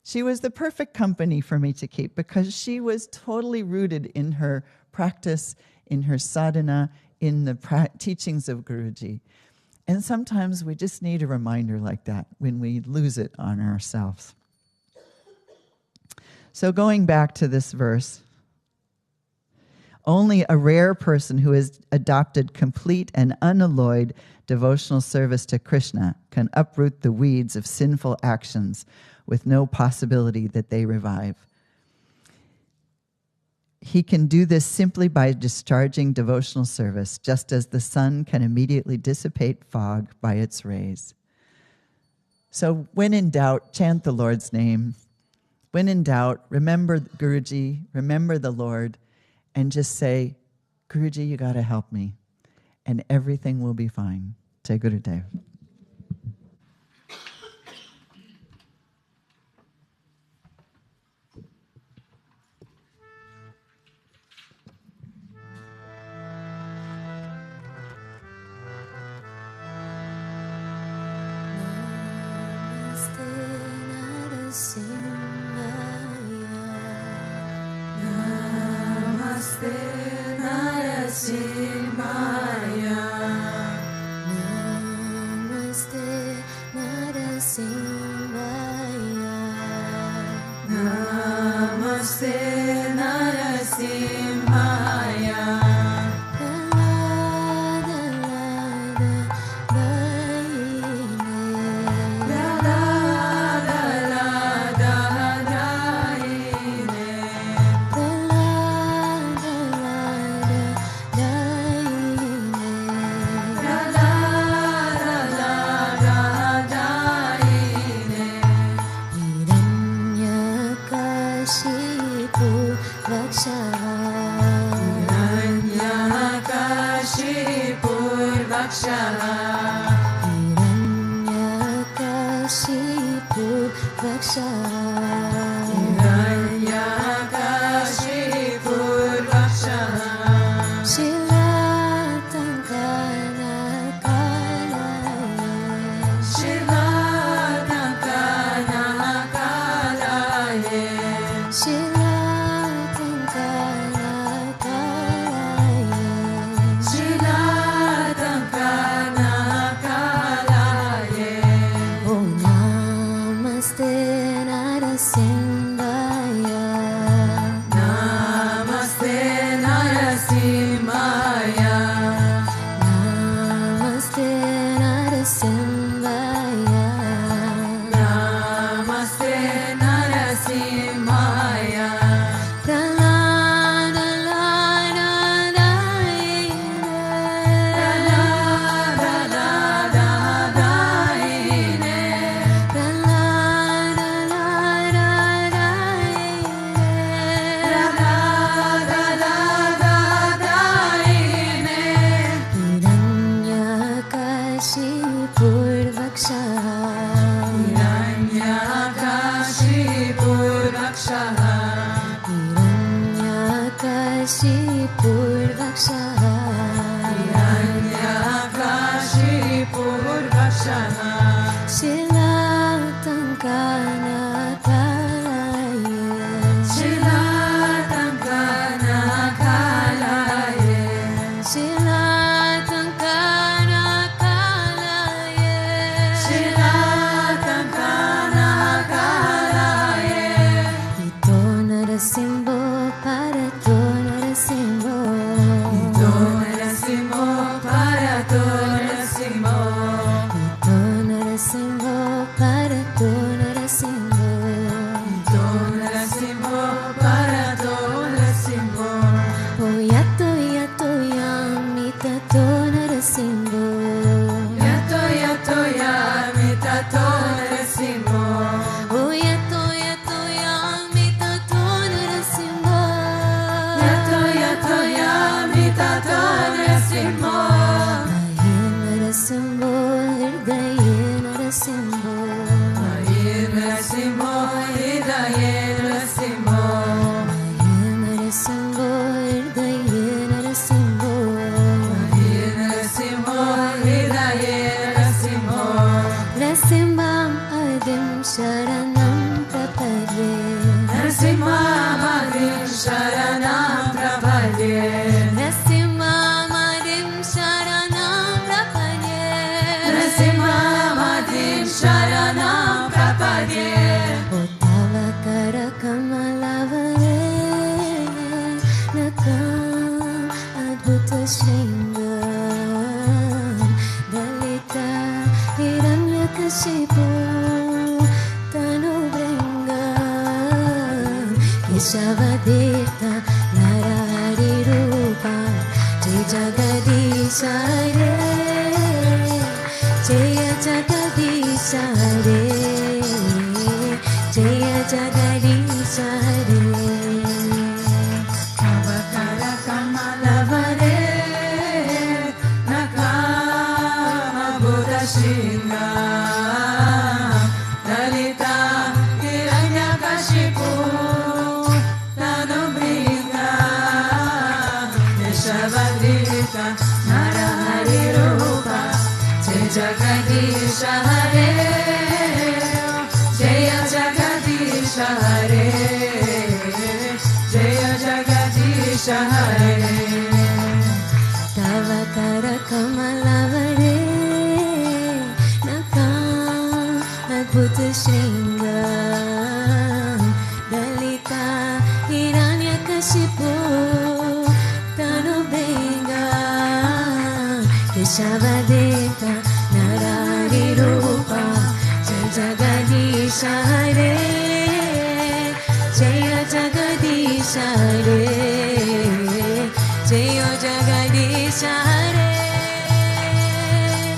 She was the perfect company for me to keep because she was totally rooted in her practice, in her sadhana, in the teachings of Guruji. And sometimes we just need a reminder like that when we lose it on ourselves. So going back to this verse, only a rare person who has adopted complete and unalloyed devotional service to Krishna can uproot the weeds of sinful actions with no possibility that they revive. He can do this simply by discharging devotional service, just as the sun can immediately dissipate fog by its rays. So when in doubt, chant the Lord's name. When in doubt, remember Guruji, remember the Lord, and just say, Guruji, you got to help me, and everything will be fine. Jai Gurudev. Namaste Narasimhaya. Namaste Narasimhaya. Namaste Narasimhaya. Da da da da da da. Vaksha Hiranyakashipur Vaksha Shilatankana Kalaya Shilatankana Kalaye Shilatankana Kalaya Shilatankana Kalaye Om Namaste Narasimhaya Namaste Narasimhaya Namaste Narasimhaya Namaste Narasimhaya Pralada Hiranyakashipur Vaksha Hiranyakashipur Vaksha Hiranyakashipur Vaksha Hiranyakashipur Vaksha Shilatankana Kalaya Shilatankana Kalaye Shilatankana Kalaya Shilatankana Kalaye Ito Narasimho Parato Narasimho Ito Narasimho Parato Narasimho Ito Narasimho Parato Narasimho Ito Narasimho Parato Narasimho Yato Yato Yamitato Narasimho Yato Yato Yamitato Narasimho Yato Yato Yamitato Narasimho Yato Yato Yamitato Narasimho Mahir Narasimho Hirdaye Narasimho Mahir Narasimho Hidaye Narasimho Mahir Narasimho Hirdaye Narasimho Mahir Narasimho Hidaye Narasimho Narasimham Adim Sharanam Prapadye Narasimham Adim Sharanam Prapadye Narasimham Adim Sharanam Prapadye Narasimham Adim Sharanam Prapadye Tava Kara Kamalavare Nakam Adbhuta Shringam Dalita Hiranyakashipu Tanu Bringam Keshavadeta Narahari Rupa Jai Jagadisha Re Jaya Jagadisha Re Jaya Jagadisha Re Avakara Kamalavare Nakama Buddha Shinga Dalita Hiranyakashipu Tanubringa Yeshavadita Narahari Rupa Jai Jagadisha Hare Jaya Jagadisha Hare Jaya Jagadisha Hare Tava Kara Kamalavare Nakam Adbhuta Shringam Dalita Hiranyakashipu Tanu Bringam Keshavadeta Narahari Rupa Jai Jagadisha Hare Jaya Jagadisha Hare Jaya Jagadisha Hare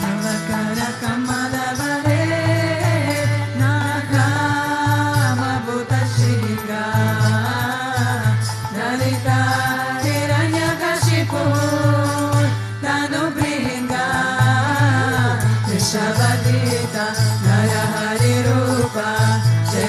Avakara Kamalavare Nakama Buddha Shinga Dalita Hiranyakashipu Tanubringa Yeshavadita Narahari Rupa Jai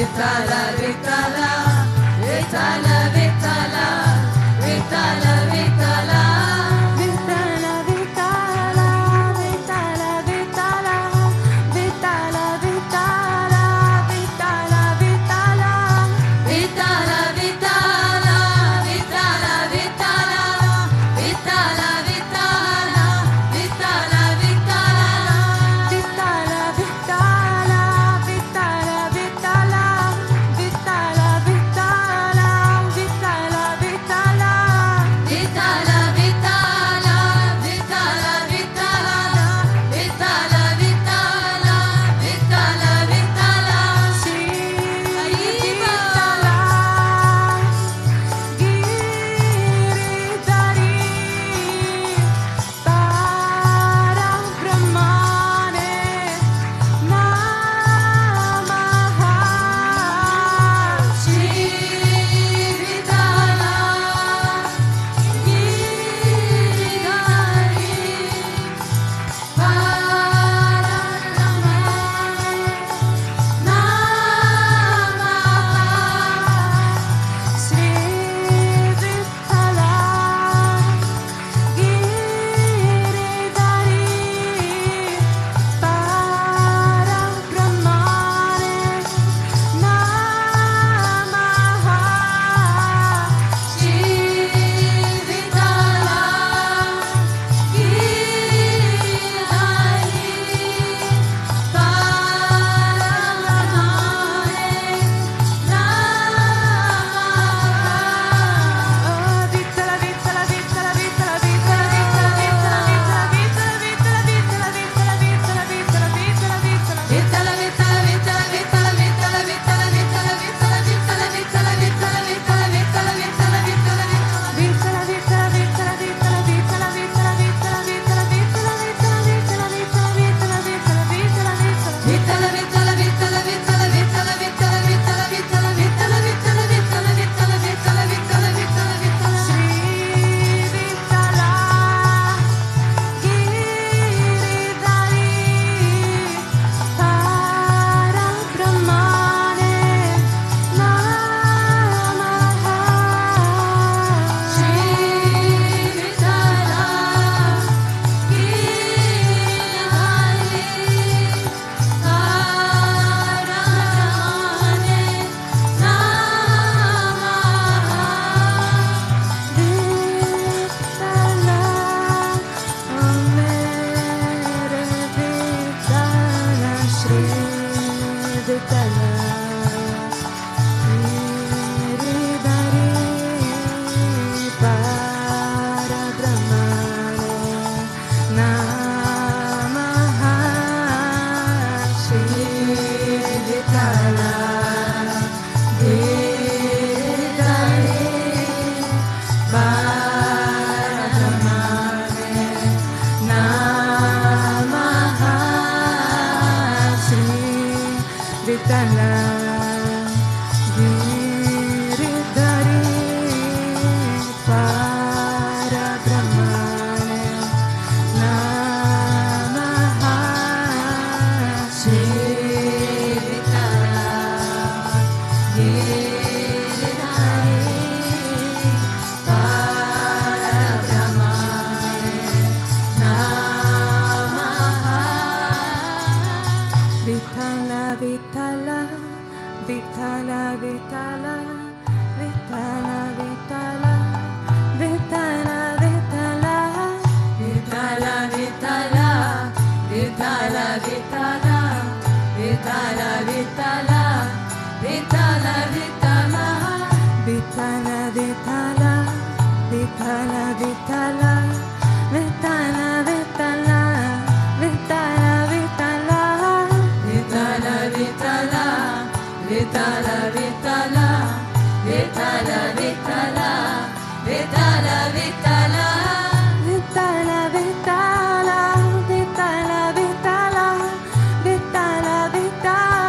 Vitala, Vitala, Vitala, Vitala, Vitala, Vitala. Vitala,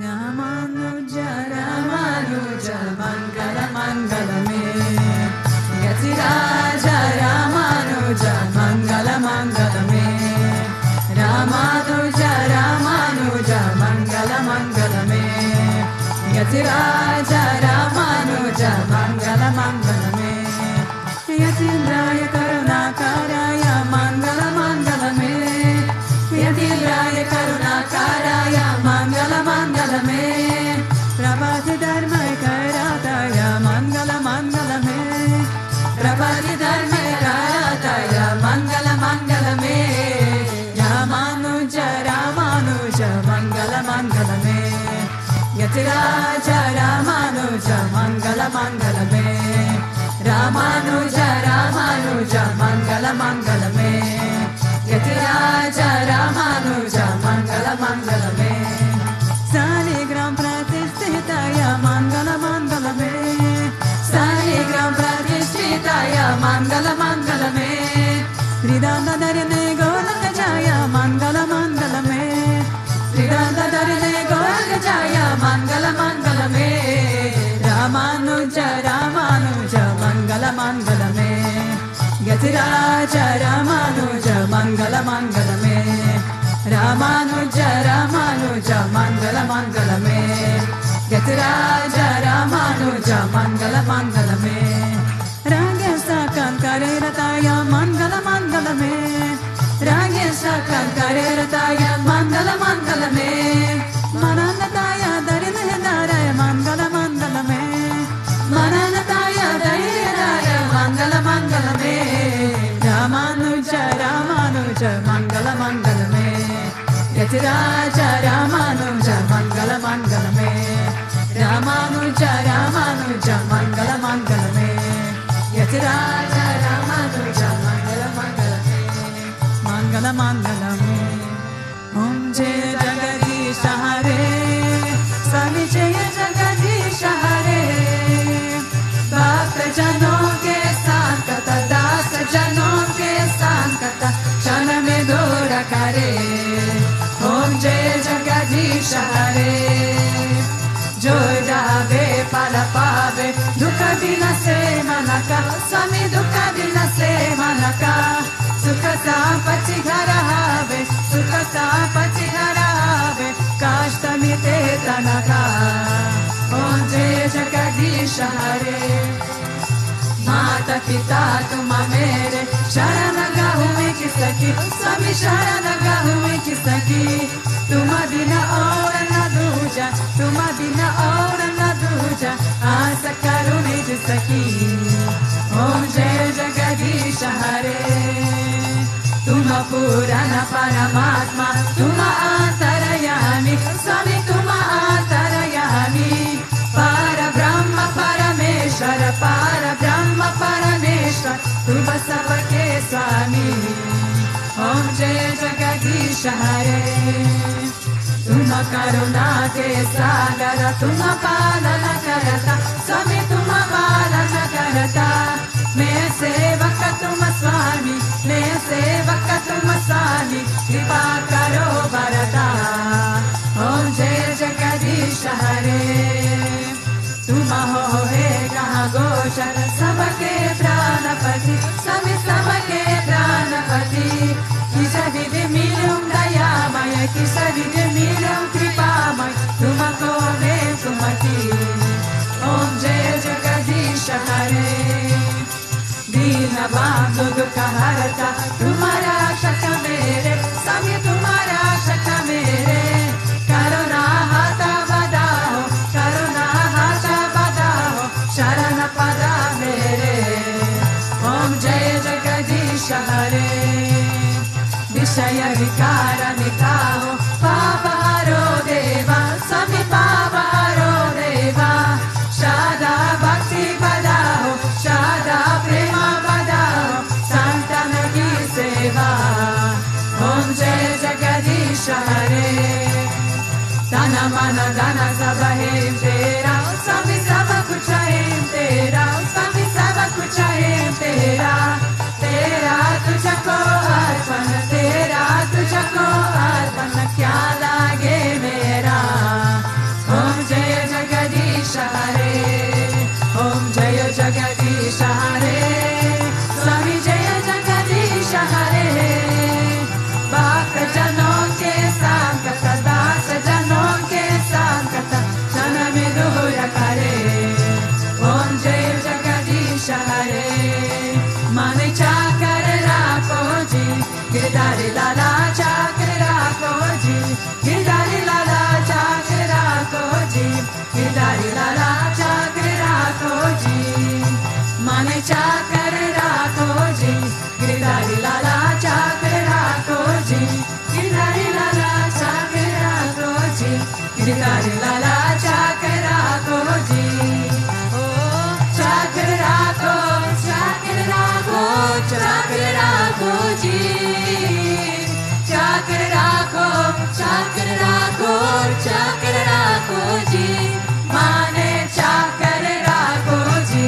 Ramanuja, Ramanuja, Mangala Mangala me. Yatiraja, Ramanuja, Mangala Mangala me. Ramanuja, Ramanuja, Mangala Mangala me. Yatiraja, Ramanuja, Mangala Mangala me. Yatindraya Karunakaraya, Mangala Mangala me. Yatindraya Karunakaraya, Mangala Mangala me. Prabhati Dharma Karataya, Mangala Mangala me. Prabhati Dharma Karataya, Mangala Mangala me. Ramanuja, Ramanuja, Mangala Mangala me. Yatiraja, Ramanuja, Mangala Mangala me. Ramanuja, Ramanuja, Mangala Mangala me. Yatiraja, Ramanuja, Mangala Mangala me. Saligram Pratisthitaya, Mangala Mangala me. Saligram Pratisthitaya, Mangala Mangala me. Ridanda Darine Golakajaya, Mangala Mangala me. Ridanda Darine Golakajaya, Mangala Mangala me. Ramanuja, Ramanuja, Mangala Mangala me. Yatiraja, Ramanuja, Mangala Mangala me. Ramanuja, Ramanuja, Mangala Mangala me. Yatiraja, Ramanuja, Mangala Mangala me. Ragesa Kankare Rataya, Mangala Mangala me. Ragesa Kankare Rataya, Mangala Mangala me. Mananataya Darinayadaya, Mangala Mangala me. Mananataya Darinayadaya, Mangala Mangala me. Ramanuja, Ramanuja, Mangala Mangala me. Yatiraja, Ramanuja, Mangala Mangala me. Ramanuja, Ramanuja, Mangala Mangala me. Yatiraja, Ramanuja, Mangala Mangala me. Mangala Mangala me. Om Jaya Jagadish Hare, Swami Jaya Jagadish Hare. Bhakta Janon ke Sankata, Das Janon ke Sankata, Shana me Dora Kare. Om Jaya Jagadish Hare. Jo jave pala pave, dukha vinase manaka, Swami dukha vinase manaka. Sukha sampati ghara have, sukha sampati ghara have, kashtami te tanaka. Om Jaya Jagadish Hare. Mata pita tuma mere, sharana gahu mein kisaki, Swami sharana gahu mein kisaki. Tuma bina aur na duja, tuma bina aur na duja, aasa karu nij saki. Om Jaya Jagadish Hare. Tuma Purana Paramatma, tuma Antarayami, Swami tuma Antarayami. Para Brahma Parameshwara, Para Brahma Parameshwara, tu basavake Swami. Om Jaya Jagadish Hare. Tuma Karuna ke Sagara, tuma Palana Karata, Swami तुम हो हे कहाँ गोचर सबके प्राणपति सभी सबके प्राणपति किस विधि मिलूं दयामय किस विधि मिलूं कृपामय तुमको मैं सुमति ओम जय जगदीश हरे दीन बंधु दुख हरता तुम्हारा शक मेरे सभी तुम्हारा शक मेरे करुणा हाथ बधाओ करुणा हाथ बधाओ शरण पदा मेरे ओम जय जगदीश हरे विषय विकार मिटाओ पाप हरो देवा सभी पाप हरो देवा शादा भक्ति बधाओ शादा प्रेम बधाओ संतन की सेवा ओम जय जगदीश हरे तन मन धन सब है तेरा सभी सब कुछ है तेरा सभी सब कुछ है तेरा तेरा तुझको अर्पण तेरा तुझको अर्पण क्या लागे मेरा ओम जय जगदीश हरे ओम जय जगदीश हरे स्वामी जय जगदीश हरे भक्त जनों के संकट दास जनों के संकट क्षण में दूर करे ओम जय जगदीश हरे मन चाकर राखो जी गिरधारी लाला चाकर राखो जी गिरधारी लाला चाकर राखो जी गिरधारी लाला चाकर राखो जी मन चाकर राखो जी गिरधारी लाला चाकर राखो जी गिरधारी लाला चाकर राखो जी गिरधारी लाला चाकर राखो जी ओ चाकर राखो चाकर राखो चाकर राखो जी चाकर राखो चाकर राखो चाकर राखो जी माने चाकर राखो जी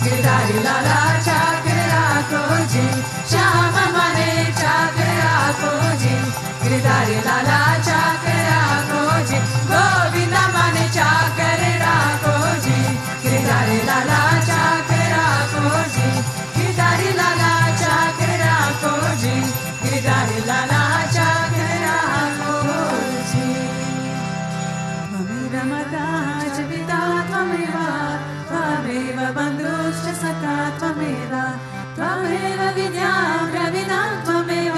गिरधारी लाला चाकर राखो जी श्याम माने चाकर राखो जी गिरधारी लाला चाकर राखो जी गोविंद माने चाकर राखो जी गिरधारी लाला चाकर राखो जी गिरधारी लाला चाकर राखो जी गिरधारी लाला चाकर राखो जी त्वमेव माता च पिता त्वमेव त्वमेव बन्धुश्च सखा त्वमेव त्वमेव विद्या प्रविदा त्वमेव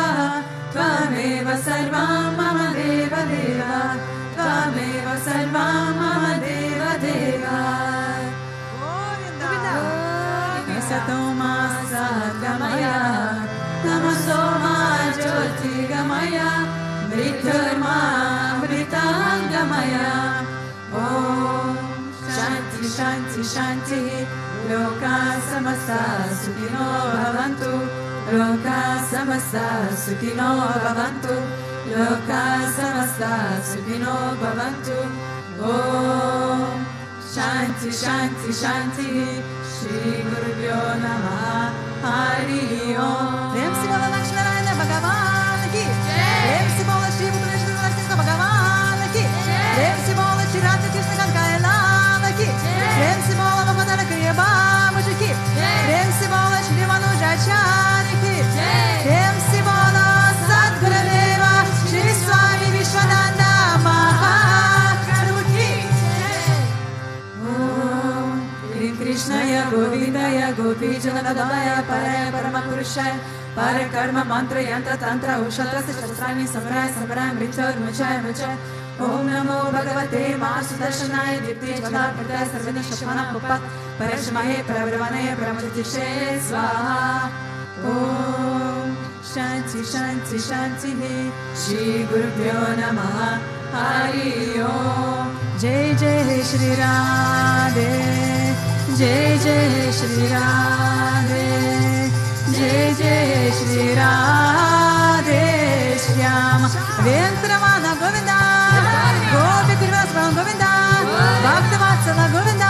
त्वमेव सर्वं मम देव देव त्वमेव सर्वं मम देव देव सतो मा सद्गमय तमसो मा ज्योतिर्गमय मृत्युर्मा मृताङ्गमय ॐ शान्ति शान्ति शान्ति लोका समस्ता सुखिनो भवन्तु लोका समस्ता सुखिनो भवन्तु लोका समस्ता सुखिनो भवन्तु ॐ शान्ति शान्ति शान्ति श्री गुरुभ्यो नमः हरि ओम प्रेम से बोलो लक्ष्मीनारायण भगवान की प्रेम से बोलो श्री भूतभृष्ट भगवान की प्रेम से बोलो श्री राधा कृष्ण कंकायलाल की प्रेम से बोलो भगवान कृपा मुझे की प्रेम से बोलो श्री मनोजाचार्य की प्रेम से बोलो सद्गुरुदेव श्री स्वामी विश्वनाथ महाप्रभु की कृष्णाय गोविंदाय गोपी जगदाय परय परम पुरुषाय पर कर्म मंत्र यंत्र तंत्र औषध शस्त्राणि संग्रह संग्रह मृत्युर्मुचाय मुचाय ओम नमो भगवते वासुदर्शनाय दीप्ति ज्वला प्रदाय सर्वदा शमना उप परश्महे परब्रह्मणे परमज्योतिषे स्वाहा ओम शांति शांति शांति श्री गुरुभ्यो नमः हरि ओम जय जय श्री राधे जय जय श्री राधे जय जय श्री राधे श्याम वेंकटरमण गोविंदा गोपी गोविंदा भक्त वत्सल गोविंदा